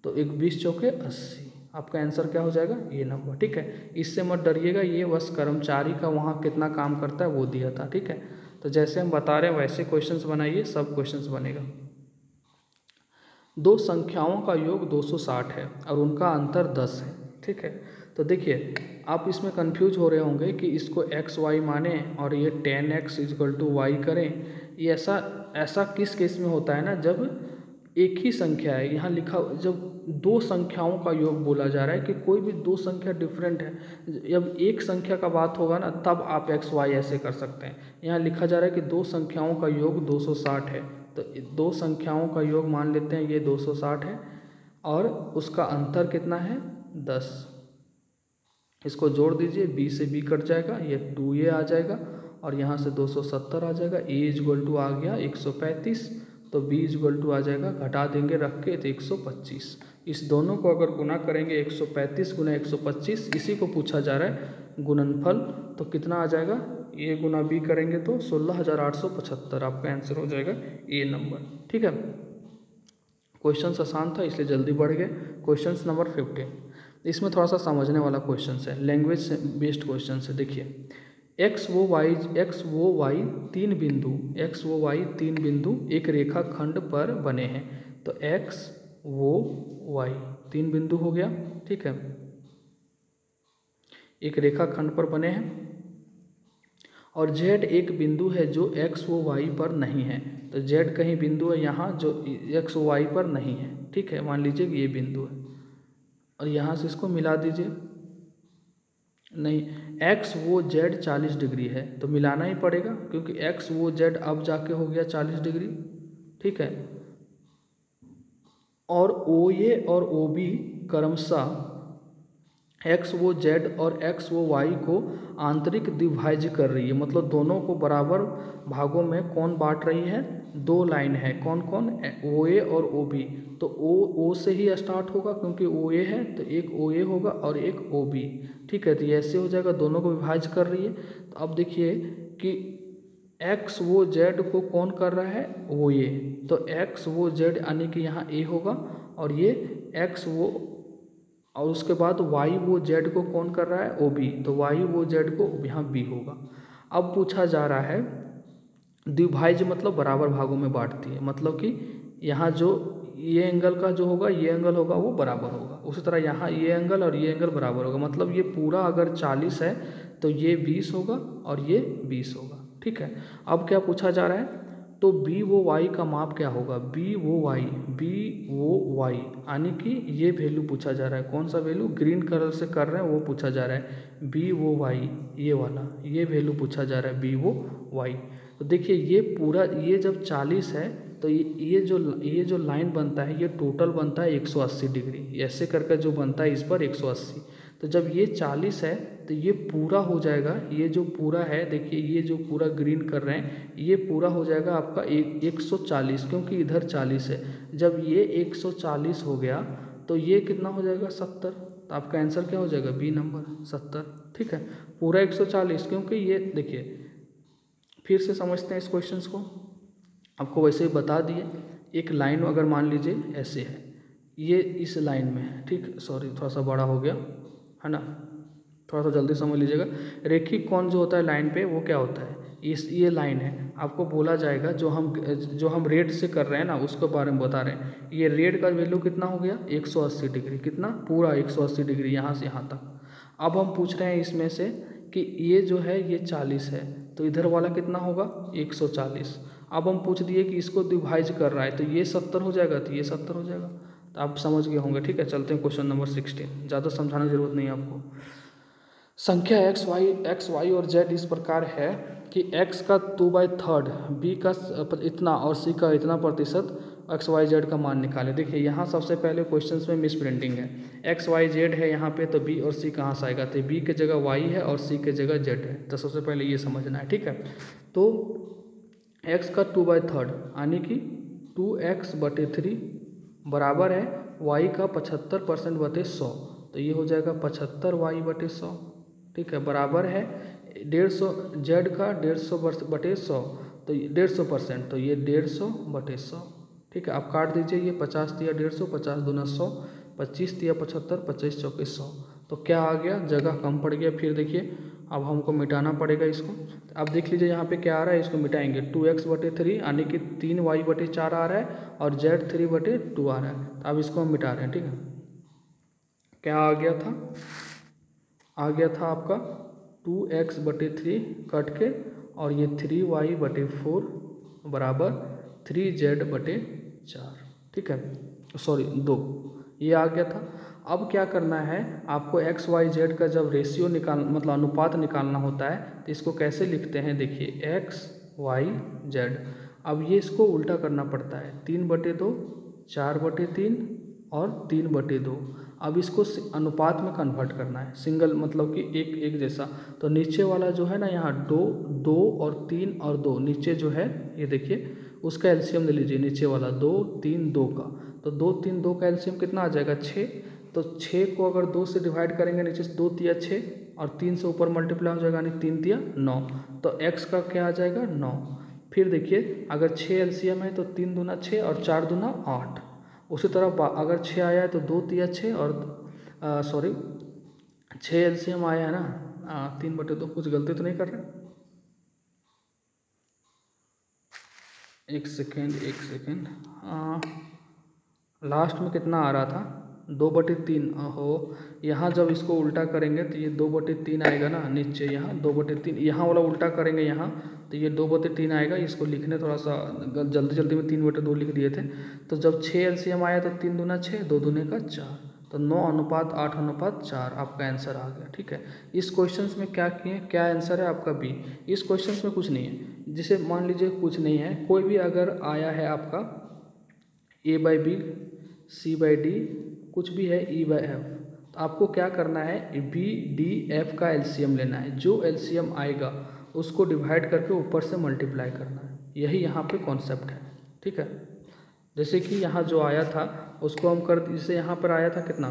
तो 20 चौके 80, आपका आंसर क्या हो जाएगा ये नंबर। ठीक है, इससे मत डरिएगा, ये बस कर्मचारी का वहाँ कितना काम करता है वो दिया था। ठीक है, तो जैसे हम बता रहे हैं वैसे क्वेश्चंस बनाइए, सब क्वेश्चंस बनेगा। दो संख्याओं का योग 260 है और उनका अंतर 10 है। ठीक है, तो देखिए आप इसमें कंफ्यूज हो रहे होंगे कि इसको x y माने और ये 10x = y करें। ये ऐसा किस केस में होता है ना, जब एक ही संख्या है, यहाँ लिखा, जब दो संख्याओं का योग बोला जा रहा है कि कोई भी दो संख्या डिफरेंट है, जब एक संख्या का बात होगा ना तब आप x y ऐसे कर सकते हैं। यहाँ लिखा जा रहा है कि दो संख्याओं का योग 260 है, तो दो संख्याओं का योग मान लेते हैं ये 260 है, और उसका अंतर कितना है 10। इसको जोड़ दीजिए, b से b कट जाएगा, ये 2a आ जाएगा, और यहाँ से 270 आ जाएगा। a आ गया 135, तो b आ जाएगा, घटा देंगे रख के तो 125। इस दोनों को अगर गुना करेंगे 135 गुना 125, इसी को पूछा जा रहा है गुणनफल, तो कितना आ जाएगा, a गुना b करेंगे तो 16,875, आपका आंसर हो जाएगा ए नंबर। ठीक है, क्वेश्चन आसान था इसलिए जल्दी बढ़ गए। क्वेश्चन नंबर 15, इसमें थोड़ा सा समझने वाला क्वेश्चन है, लैंग्वेज बेस्ड क्वेश्चन है। देखिए x वो y तीन बिंदु एक रेखा खंड पर बने हैं, तो x वो y तीन बिंदु हो गया। ठीक है, एक रेखा खंड पर बने हैं, और जेड एक बिंदु है जो एक्स व वाई पर नहीं है। तो जेड कहीं बिंदु है यहाँ जो एक्स व वाई पर नहीं है, ठीक है। मान लीजिए कि ये बिंदु है और यहाँ से इसको मिला दीजिए। नहीं, एक्स वो जेड 40 डिग्री है तो मिलाना ही पड़ेगा, क्योंकि एक्स वो जेड अब जाके हो गया 40 डिग्री, ठीक है। और ओ ए और ओ बी क्रमशः एक्स वो जेड और एक्स वो वाई को आंतरिक द्विभाज्य कर रही है। मतलब दोनों को बराबर भागों में कौन बांट रही है? दो लाइन है। कौन कौन? ओ ए और ओ बी। तो ओ से ही स्टार्ट होगा, क्योंकि ओ ए है तो एक ओ ए होगा और एक ओ बी, ठीक है। तो ये ऐसे हो जाएगा, दोनों को विभाज्य कर रही है। तो अब देखिए कि एक्स वो जेड को कौन कर रहा है? ओ ए। तो एक्स वो जेड यानी कि यहाँ ए होगा और ये एक्स वो, और उसके बाद वाई वो जेड को कौन कर रहा है? ओ बी। तो वाई वो जेड को यहाँ बी होगा। अब पूछा जा रहा है द्विभाज्य मतलब बराबर भागों में बांटती है, मतलब कि यहाँ जो ये एंगल का जो होगा, ये एंगल होगा वो बराबर होगा। उसी तरह यहाँ ये एंगल और ये एंगल बराबर होगा। मतलब ये पूरा अगर 40 है तो ये 20 होगा और ये 20 होगा, ठीक है। अब क्या पूछा जा रहा है? तो बी वो वाई का माप क्या होगा? बी वो वाई यानी कि ये वैल्यू पूछा जा रहा है। कौन सा वैल्यू? ग्रीन कलर से कर रहे हैं वो पूछा जा रहा है। बी वो वाई, ये वाला, ये वैल्यू पूछा जा रहा है, बी वो वाई। तो देखिए ये पूरा, ये जब 40 है तो ये जो लाइन बनता है ये टोटल बनता है 180 डिग्री। ऐसे करके जो बनता है इस पर 180। तो जब ये 40 है तो ये पूरा हो जाएगा, ये जो पूरा है देखिए, ये जो पूरा ग्रीन कर रहे हैं ये पूरा हो जाएगा आपका 140, क्योंकि इधर 40 है। जब ये 140 हो गया तो ये कितना हो जाएगा? 70। तो आपका आंसर क्या हो जाएगा? बी नंबर 70, ठीक है। पूरा 140, क्योंकि ये देखिए फिर से समझते हैं इस क्वेश्चंस को। आपको वैसे ही बता दिए, एक लाइन अगर मान लीजिए ऐसे है, ये इस लाइन में है, ठीक। सॉरी थोड़ा सा बड़ा हो गया है ना, थोड़ा सा जल्दी समझ लीजिएगा। रेखिक कोण जो होता है लाइन पे वो क्या होता है? ये लाइन है, आपको बोला जाएगा जो हम रेड से कर रहे हैं ना उसके बारे में बता रहे हैं। ये रेड का वैल्यू कितना हो गया? 180 डिग्री। कितना? पूरा 180 डिग्री यहाँ से यहाँ तक। अब हम पूछ रहे हैं इसमें से कि ये जो है ये 40 है तो इधर वाला कितना होगा? 140। अब हम पूछ दिए कि इसको द्विभाज्य कर रहा है तो ये 70 हो जाएगा, तो ये 70 हो जाएगा। तो आप समझ गए होंगे, ठीक है। चलते हैं क्वेश्चन नंबर 16। ज़्यादा समझाने की जरूरत नहीं है आपको। संख्या एक्स वाई और जेड इस प्रकार है कि एक्स का 2/3, बी का इतना और सी का इतना प्रतिशत एक्स वाई जेड का मान निकाले। देखिए यहाँ सबसे पहले क्वेश्चन में मिस प्रिंटिंग है। एक्स वाई जेड है यहाँ पे, तो बी और सी कहाँ से आएगा? तो बी के जगह वाई है और सी के जगह जेड है। तो सबसे पहले ये समझना है, ठीक है। तो एक्स का 2/3 यानी कि 2x/3 बराबर है वाई का 75%/100। तो ये हो जाएगा 75y/100, ठीक है। बराबर है 150 जेड का 150/100, तो 150%, तो ये 150/100, ठीक है। आप काट दीजिए, ये 50 दिया 150, 50 दूना 100, 25 दिया 75, 25 चौके 100। तो क्या आ गया? जगह कम पड़ गया। फिर देखिए अब हमको मिटाना पड़ेगा इसको। अब देख लीजिए यहाँ पे क्या आ रहा है, इसको मिटाएंगे। 2x/3 यानी कि 3y/4 आ रहा है और z 3/2 आ रहा है। अब इसको हम मिटा रहे हैं, ठीक है। क्या आ गया था? आ गया था आपका 2x/3 कट के, और ये 3y/4 बराबर 3z/4, ठीक है। सॉरी 2, ये आ गया था। अब क्या करना है आपको? एक्स वाई जेड का जब रेशियो मतलब अनुपात निकालना होता है तो इसको कैसे लिखते हैं? देखिए एक्स वाई जेड। अब ये इसको उल्टा करना पड़ता है, 3/2, 4/3 और 3/2। अब इसको अनुपात में कन्वर्ट करना है, सिंगल मतलब कि एक एक जैसा। तो नीचे वाला जो है ना यहाँ 2 और 3 और 2, नीचे जो है ये देखिए उसका एलसीएम ले लीजिए। नीचे वाला 2 3 2 का, तो 2 3 2 का एलसीएम कितना आ जाएगा? 6। तो 6 को अगर 2 से डिवाइड करेंगे, नीचे से 2 तिया 6 और 3 से ऊपर मल्टीप्लाई हो जाएगा, यानी 3 तिया 9। तो x का क्या आ जाएगा? 9। फिर देखिए अगर 6 एलसीएम है तो 3 दूना 6 और 4 दूना 8। उसी तरह अगर 6 आया है तो 2 तिया 6 और 6 एलसीएम आया है ना, 3/2। कुछ गलती तो नहीं कर रहे? एक सेकेंड लास्ट में कितना आ रहा था? 2/3। हो, यहाँ जब इसको उल्टा करेंगे तो ये 2/3 आएगा ना नीचे, यहाँ 2/3, यहाँ वाला उल्टा करेंगे यहाँ तो ये 2/3 आएगा। इसको लिखने थोड़ा सा जल्दी जल्दी में 3/2 लिख दिए थे। तो जब 6 एलसीएम आया तो 3 दूना 6, 2 दूने का 4, तो 9:8:4 आपका आंसर आ गया। ठीक है, इस क्वेश्चन में क्या किए, क्या आंसर है आपका बी। इस क्वेश्चन में कुछ नहीं है, जिसे मान लीजिए कुछ नहीं है, कोई भी अगर आया है आपका A/B, C/D, कुछ भी है E/F, तो आपको क्या करना है, B/D/F का एलसीएम लेना है। जो एलसीएम आएगा उसको डिवाइड करके ऊपर से मल्टीप्लाई करना है। यही यहाँ पे कॉन्सेप्ट है। ठीक है, जैसे कि यहाँ जो आया था उसको हम कर, जैसे यहाँ पर आया था कितना,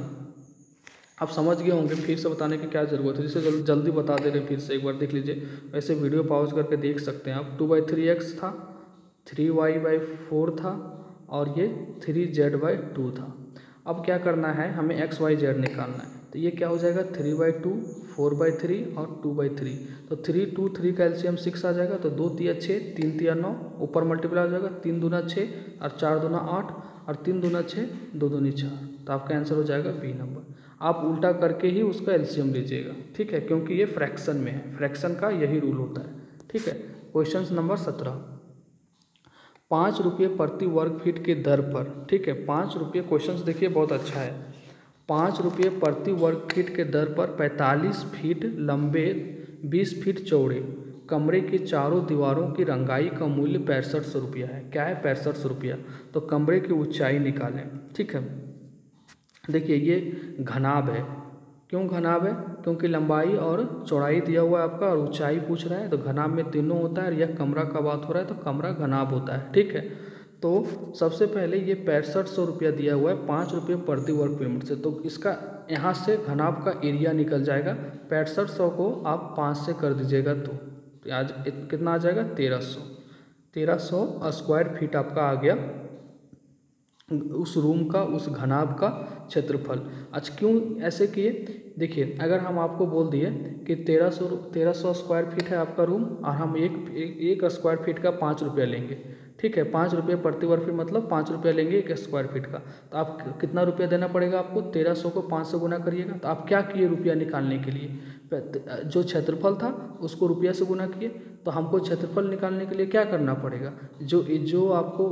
आप समझ गए होंगे, फिर से बताने की क्या ज़रूरत है, जिसे जल्दी बता दे रहे, फिर से एक बार देख लीजिए। वैसे वीडियो पॉज करके देख सकते हैं आप। 2/3x था, 3y/4 था और ये 3z/2 था। अब क्या करना है, हमें x, y, z निकालना है। तो ये क्या हो जाएगा, 3/2, 4/3 और 2/3। तो 3, 2, 3 का एलसीएम 6 आ जाएगा। तो 2 तिया 6, 3 तिया 9, ऊपर मल्टीप्लाई हो जाएगा, 3 दूना 6 और 4 दूना 8 और 3 दूना 6, 2 दूनी 4। तो आपका आंसर हो जाएगा बी नंबर। आप उल्टा करके ही उसका एलसीएम लीजिएगा। ठीक है, क्योंकि ये फ्रैक्शन में है, फ्रैक्शन का यही रूल होता है। ठीक है, क्वेश्चन नंबर 17, 5 रुपये प्रति वर्ग फीट के दर पर। ठीक है, 5 रुपये, क्वेश्चन देखिए बहुत अच्छा है। 5 रुपये प्रति वर्ग फीट के दर पर 45 फीट लंबे 20 फीट चौड़े कमरे की चारों दीवारों की रंगाई का मूल्य 6500 रुपया है। क्या है, 6500 रुपया। तो कमरे की ऊंचाई निकालें। ठीक है, देखिए ये घनाभ है। क्यों घनाभ है, क्योंकि लंबाई और चौड़ाई दिया हुआ है आपका और ऊंचाई पूछ रहा है। तो घनाभ में तीनों होता है और यह कमरा का बात हो रहा है तो कमरा घनाभ होता है। ठीक है, तो सबसे पहले ये 6500 रुपया दिया हुआ है 5 रुपये प्रति वर्ग किलोमीटर से। तो इसका यहाँ से घनाभ का एरिया निकल जाएगा। 6500 को आप 5 से कर दीजिएगा तो आज कितना आ जाएगा, 1300 स्क्वायर फीट आपका आ गया उस रूम का, उस घनाभ का क्षेत्रफल। अच्छा क्यों ऐसे किए, देखिए अगर हम आपको बोल दिए कि 1300 स्क्वायर फीट है आपका रूम और हम एक स्क्वायर फीट का 5 रुपया लेंगे। ठीक है, 5 रुपये प्रति वर्ग फीट मतलब 5 रुपया लेंगे 1 स्क्वायर फीट का। तो आप कितना रुपया देना पड़ेगा आपको, 1300 को 5 से गुना करिएगा। तो आप क्या किए रुपया निकालने के लिए, जो क्षेत्रफल था उसको रुपया से गुना किए। तो हमको क्षेत्रफल निकालने के लिए क्या करना पड़ेगा, जो आपको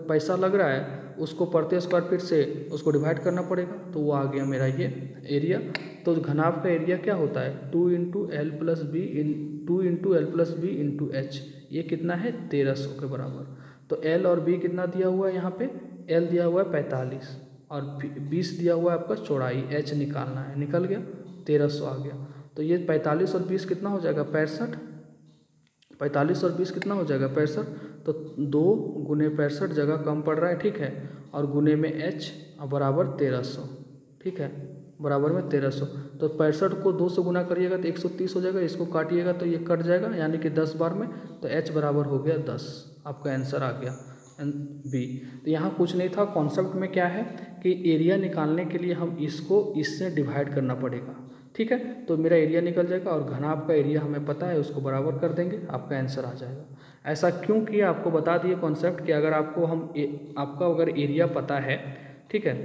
पैसा लग रहा है उसको प्रति स्क्वायर फीट से उसको डिवाइड करना पड़ेगा। तो वो आ गया मेरा ये एरिया। तो घनाभ का एरिया क्या होता है, 2 × L + B × H। ये कितना है, 1300 के बराबर। तो L और B कितना दिया हुआ है, यहाँ पे L दिया हुआ है 45 और 20 दिया हुआ है आपका चौड़ाई, H निकालना है। निकल गया, 1300 आ गया। तो ये 45 और 20 कितना हो जाएगा, 65। 45 और 20 कितना हो जाएगा, 65। तो 2 × 65 जगह कम पड़ रहा है। ठीक है, और गुने में H बराबर 1300। ठीक है, बराबर में 1300। तो 65 को 2 से गुना करिएगा तो 130 हो जाएगा। इसको काटिएगा तो ये कट जाएगा, यानी कि 10 बार में। तो H बराबर हो गया 10। आपका आंसर आ गया बी। तो यहाँ कुछ नहीं था, कॉन्सेप्ट में क्या है कि एरिया निकालने के लिए हम इसको इससे डिवाइड करना पड़ेगा। ठीक है, तो मेरा एरिया निकल जाएगा और घनाभ का एरिया हमें पता है, उसको बराबर कर देंगे, आपका आंसर आ जाएगा। ऐसा क्यों किया, आपको बता दिए कॉन्सेप्ट कि अगर आपको आपका अगर एरिया पता है, ठीक है,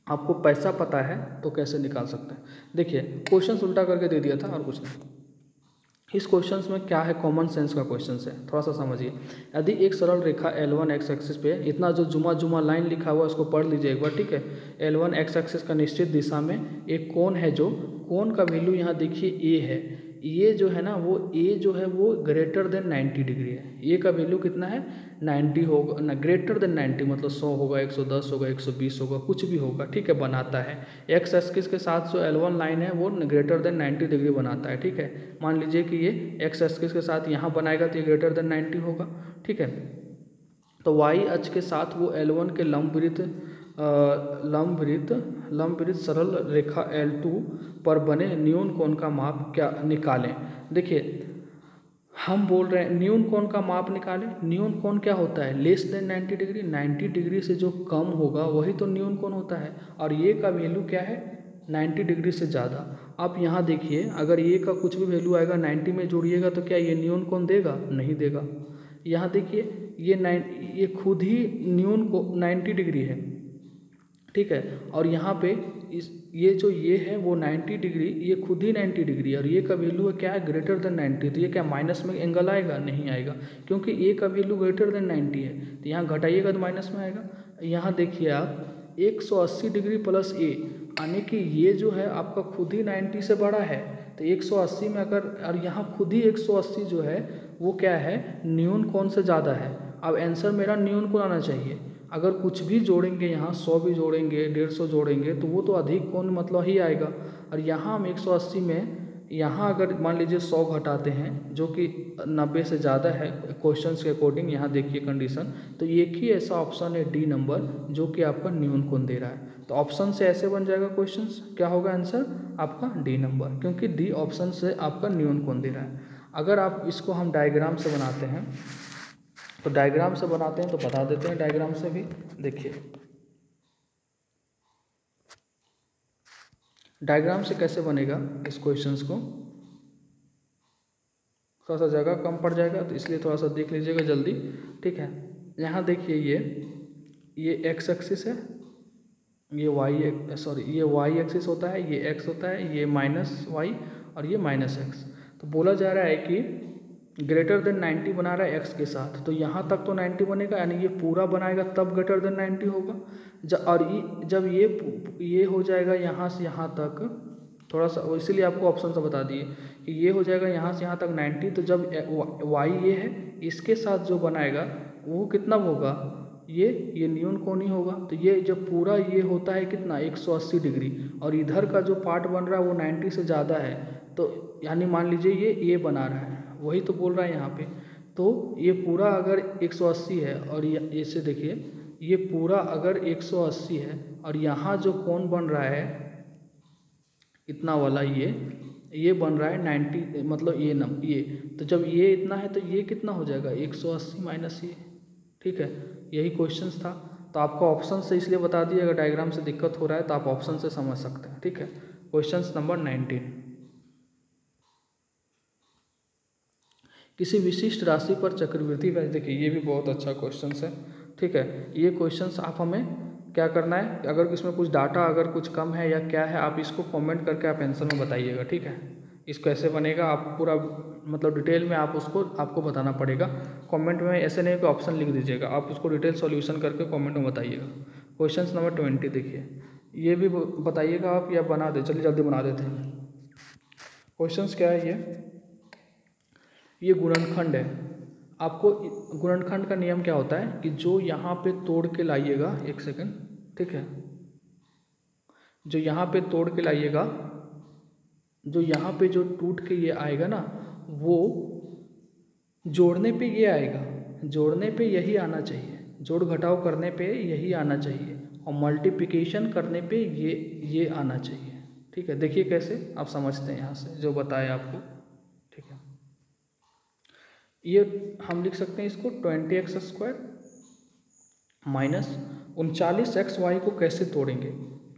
आपको पैसा पता है तो कैसे निकाल सकते हैं। देखिए क्वेश्चन उल्टा करके दे दिया था और कुछ नहीं। इस क्वेश्चन में क्या है, कॉमन सेंस का क्वेश्चन है, थोड़ा सा समझिए। यदि एक सरल रेखा L1 x एक्सिस पे, इतना जो जुमा लाइन लिखा हुआ है उसको पढ़ लीजिए एक बार। ठीक है, L1 x एक्सिस का निश्चित दिशा में एक कोण है, जो कोण का वैल्यू यहाँ देखिए A है। ये जो है ना, वो A जो है वो ग्रेटर देन 90 डिग्री है। A का वैल्यू कितना है, 90 होगा ना, ग्रेटर देन 90 मतलब 100 होगा, 110 होगा, 120 होगा, कुछ भी होगा। ठीक है, बनाता है। एक्स एक्सिस के साथ जो L1 लाइन है वो ग्रेटर देन 90 डिग्री बनाता है। ठीक है, मान लीजिए कि ये एक्स एक्सिस के साथ यहाँ बनाएगा तो ये ग्रेटर देन 90 होगा। ठीक है, तो वाई अक्ष के साथ वो L1 के लंबवृत्त सरल रेखा L2 पर बने न्यून कोण का माप क्या निकालें। देखिए हम बोल रहे हैं न्यून कोण का माप निकालें। न्यून कोण क्या होता है, लेस देन 90 डिग्री। 90 डिग्री से जो कम होगा वही तो न्यून कोण होता है। और ये का वैल्यू क्या है, 90 डिग्री से ज़्यादा। आप यहाँ देखिए, अगर ये का कुछ भी वैल्यू आएगा 90 में जोड़िएगा तो क्या ये न्यून कोण देगा, नहीं देगा। यहाँ देखिए ये खुद ही न्यून को 90 डिग्री है, ठीक है। और यहाँ पे ये है वो 90 डिग्री, ये खुद ही 90 डिग्री, और ये का वैल्यू है क्या है, ग्रेटर देन 90। तो ये क्या माइनस में एंगल आएगा, नहीं आएगा, क्योंकि ए का वैल्यू ग्रेटर देन 90 है। तो यहाँ घटाइएगा तो माइनस में आएगा। यहाँ देखिए आप 180 डिग्री प्लस ए, यानी कि ये जो है आपका खुद ही 90 से बड़ा है। तो 180 में अगर, और यहाँ खुद ही 180 जो है वो क्या है, न्यून कोण से ज़्यादा है। अब आंसर मेरा न्यून कोण आना चाहिए। अगर कुछ भी जोड़ेंगे यहाँ 100 भी जोड़ेंगे, 150 जोड़ेंगे, तो वो तो अधिक कोण मतलब ही आएगा। और यहाँ हम 180 में यहाँ अगर मान लीजिए 100 घटाते हैं जो कि 90 से ज़्यादा है क्वेश्चंस के अकॉर्डिंग, यहाँ देखिए कंडीशन, तो एक ही ऐसा ऑप्शन है डी नंबर जो कि आपका न्यून कोण दे रहा है। तो ऑप्शन से ऐसे बन जाएगा क्वेश्चंस, क्या होगा आंसर आपका डी नंबर, क्योंकि डी ऑप्शन से आपका न्यून कोण दे रहा है। अगर आप इसको हम डायग्राम से बनाते हैं, तो डायग्राम से बनाते हैं तो बता देते हैं डायग्राम से भी। देखिए डायग्राम से कैसे बनेगा इस क्वेश्चंस को, थोड़ा सा जगह कम पड़ जाएगा तो इसलिए थोड़ा सा देख लीजिएगा जल्दी, ठीक है। यहाँ देखिए ये एक्स एक्सिस है, ये वाई एक्सिस होता है, ये एक्स होता है, ये माइनस वाई और ये माइनस एक्स। तो बोला जा रहा है कि ग्रेटर देन 90 बना रहा है एक्स के साथ, तो यहाँ तक तो 90 बनेगा, यानी ये पूरा बनाएगा तब ग्रेटर देन 90 होगा। जब ये हो जाएगा यहाँ से यहाँ तक, थोड़ा सा इसीलिए आपको ऑप्शन से बता दिए कि ये हो जाएगा यहाँ से यहाँ तक 90, तो जब वाई ये है इसके साथ जो बनाएगा वो कितना होगा, ये न्यून कोण ही होगा। तो ये जब पूरा ये होता है कितना 180 डिग्री, और इधर का जो पार्ट बन रहा है वो 90 से ज़्यादा है, तो यानी मान लीजिए ये बना रहा है, वही तो बोल रहा है यहाँ पे। तो ये पूरा अगर 180 है, और ये इसे देखिए ये पूरा अगर 180 है, और यहाँ जो कोण बन रहा है इतना वाला ये बन रहा है 90, मतलब ये तो जब ये इतना है तो ये कितना हो जाएगा 180 माइनस ये, ठीक है। यही क्वेश्चंस था, तो आपको ऑप्शन से इसलिए बता दिया, अगर डायग्राम से दिक्कत हो रहा है तो आप ऑप्शन से समझ सकते हैं, ठीक है। क्वेश्चंस नंबर 19, किसी विशिष्ट राशि पर चक्रवृद्धि ब्याज, देखिए ये भी बहुत अच्छा क्वेश्चन है, ठीक है। ये क्वेश्चंस आप हमें क्या करना है, अगर इसमें कुछ डाटा अगर कुछ कम है या क्या है, आप इसको कमेंट करके आप आंसर में बताइएगा, ठीक है। इसको ऐसे बनेगा, आप पूरा मतलब डिटेल में आपको बताना पड़ेगा। कमेंट में ऐसे नहीं कि ऑप्शन लिख दीजिएगा, आप उसको डिटेल सॉल्यूशन करके कमेंट में बताइएगा। क्वेश्चन नंबर 20 देखिए, ये भी बताइएगा आप या बना दे, चलिए जल्दी बना देते हैं। क्वेश्चन क्या है, ये गुणनखंड है। आपको गुणनखंड का नियम क्या होता है कि जो यहाँ पे तोड़ के लाइएगा, एक सेकंड, ठीक है, जो यहाँ पे तोड़ के लाइएगा, जो यहाँ पे जो टूट के ये आएगा ना, वो जोड़ने पे ये आएगा, जोड़ने पे यही आना चाहिए, जोड़ घटाव करने पे यही आना चाहिए, और मल्टीप्लिकेशन करने पे ये आना चाहिए, ठीक है। देखिए कैसे आप समझते हैं यहाँ से जो बताया आपको, ठीक है। ये हम लिख सकते हैं इसको 20x² माइनस 39xy को कैसे तोड़ेंगे।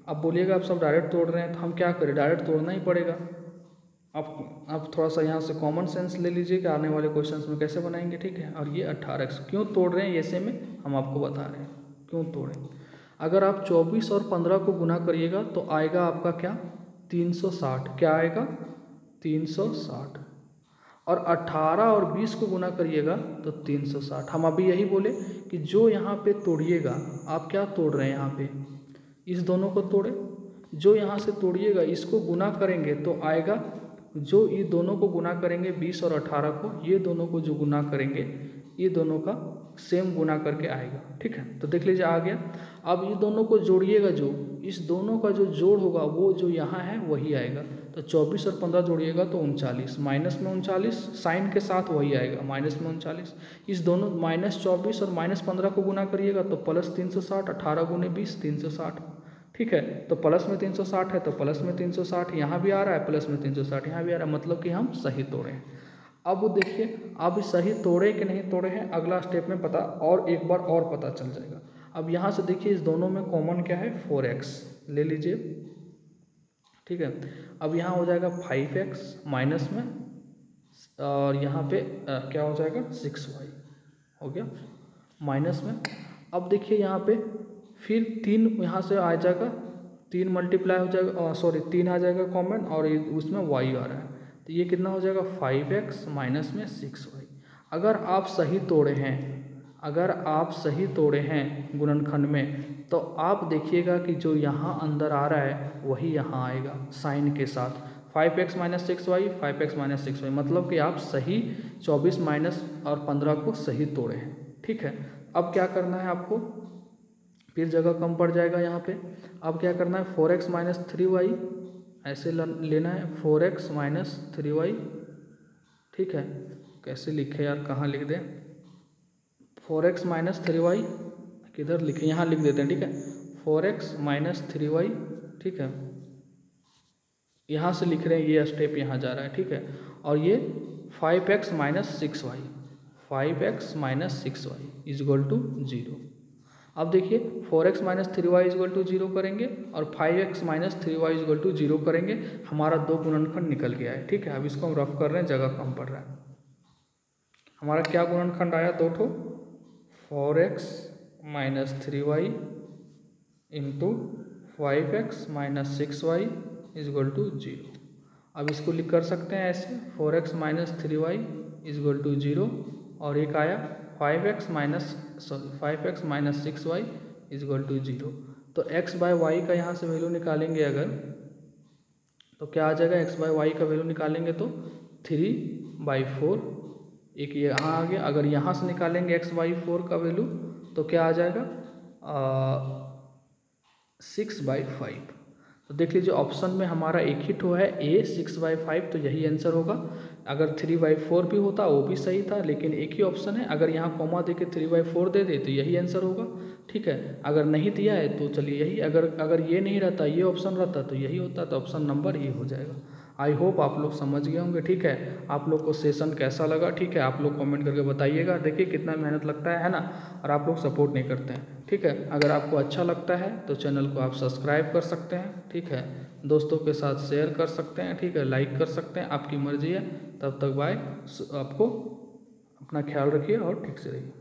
अब बोलिएगा आप सब डायरेक्ट तोड़ रहे हैं, तो हम क्या करें, डायरेक्ट तोड़ना ही पड़ेगा। आप थोड़ा सा यहाँ से कॉमन सेंस ले लीजिए कि आने वाले क्वेश्चंस में कैसे बनाएंगे, ठीक है। और ये 18x क्यों तोड़ रहे हैं, ऐसे में हम आपको बता रहे हैं क्यों तोड़ें। अगर आप 24 और 15 को गुना करिएगा तो आएगा आपका क्या 360, क्या आएगा 360, और 18 और 20 को गुना करिएगा तो 360। हम अभी यही बोले कि जो यहाँ पे तोड़िएगा, आप क्या तोड़ रहे हैं, यहाँ पे इस दोनों को तोड़े, जो यहाँ से तोड़िएगा इसको गुना करेंगे तो आएगा, जो ये दोनों को गुना करेंगे 20 और 18 को, ये दोनों को जो गुना करेंगे ये दोनों का सेम गुना करके आएगा, ठीक है। तो देख लीजिए आ गया। अब ये दोनों को जोड़िएगा, जो इस दोनों का जो जोड़ होगा वो जो यहाँ है वही आएगा। तो 24 और 15 जोड़िएगा तो 39, माइनस में 39 साइन के साथ वही आएगा, माइनस में 39। इस दोनों -24 और -15 को गुना करिएगा तो प्लस 360, 18 गुने 20 360, ठीक है। तो प्लस में 360 है तो प्लस में 360 यहाँ भी आ रहा है, प्लस में 360 यहाँ भी आ रहा है, मतलब कि हम सही तोड़े हैं। अब देखिए अब सही तोड़े कि नहीं तोड़े हैं अगला स्टेप में पता, और एक बार और पता चल जाएगा। अब यहाँ से देखिए इस दोनों में कॉमन क्या है 4x ले लीजिए, ठीक है। अब यहाँ हो जाएगा 5x माइनस में, और यहाँ पे क्या हो जाएगा 6y हो गया माइनस में। अब देखिए यहाँ पे फिर 3 यहाँ से आ जाएगा, 3 मल्टीप्लाई हो जाएगा, सॉरी 3 आ जाएगा कॉमन, और उसमें y आ रहा है, तो ये कितना हो जाएगा 5x माइनस में 6y। अगर आप सही तोड़े हैं, अगर आप सही तोड़े हैं गुणनखंड में, तो आप देखिएगा कि जो यहाँ अंदर आ रहा है वही यहाँ आएगा साइन के साथ, 5x minus 6y, 5x minus 6y, मतलब कि आप सही 24 माइनस और 15 को सही तोड़े हैं। ठीक है, अब क्या करना है आपको, फिर जगह कम पड़ जाएगा यहाँ पे। अब क्या करना है, 4x माइनस 3y ऐसे लेना है, 4x माइनस 3y। ठीक है, कैसे लिखे यार, कहाँ लिख दें, 4x माइनस 3y किधर लिखे, यहाँ लिख देते हैं। ठीक है, 4x माइनस 3y। ठीक है, यहाँ से लिख रहे हैं, ये स्टेप यहाँ जा रहा है। ठीक है, और ये 5x minus 6y, 5x minus 6y is equal to 0। अब देखिए 4x minus 3y is equal to 0 करेंगे और 5x minus 3y is equal to 0 करेंगे, हमारा 2 गुणनखंड निकल गया है। ठीक है, अब इसको हम रफ कर रहे हैं, जगह कम पड़ रहा है। हमारा क्या गुणनखंड आया, 2 ठो, 4x minus 3y into 5x minus 6y is equal to 0। अब इसको लिख कर सकते हैं ऐसे, 4x minus 3y is equal to 0, और एक आया 5x minus 6y is equal to 0। तो x बाय वाई का यहाँ से वैल्यू निकालेंगे अगर, तो क्या आ जाएगा, x बाय वाई का वैल्यू निकालेंगे तो 3/4, एक ये यहाँ आ गया। अगर यहाँ से निकालेंगे x/4 का वैल्यू तो क्या आ जाएगा, 6/5। तो देख लीजिए ऑप्शन में हमारा एक ही ठो है A 6/5, तो यही आंसर होगा। अगर 3/4 भी होता वो भी सही था, लेकिन एक ही ऑप्शन है, अगर यहाँ कॉमा दे के 3/4 दे दे तो यही आंसर होगा। ठीक है, अगर नहीं दिया है तो चलिए यही, अगर ये नहीं रहता, ये ऑप्शन रहता तो यही होता, तो ऑप्शन नंबर ये हो जाएगा। आई होप आप लोग समझ गए होंगे। ठीक है, आप लोग को सेशन कैसा लगा, ठीक है, आप लोग कमेंट करके बताइएगा। देखिए कितना मेहनत लगता है ना, और आप लोग सपोर्ट नहीं करते हैं। ठीक है, अगर आपको अच्छा लगता है तो चैनल को आप सब्सक्राइब कर सकते हैं। ठीक है, दोस्तों के साथ शेयर कर सकते हैं। ठीक है, लाइक कर सकते हैं, आपकी मर्जी है। तब तक बाय, आपको अपना ख्याल रखिए और ठीक से रहिए।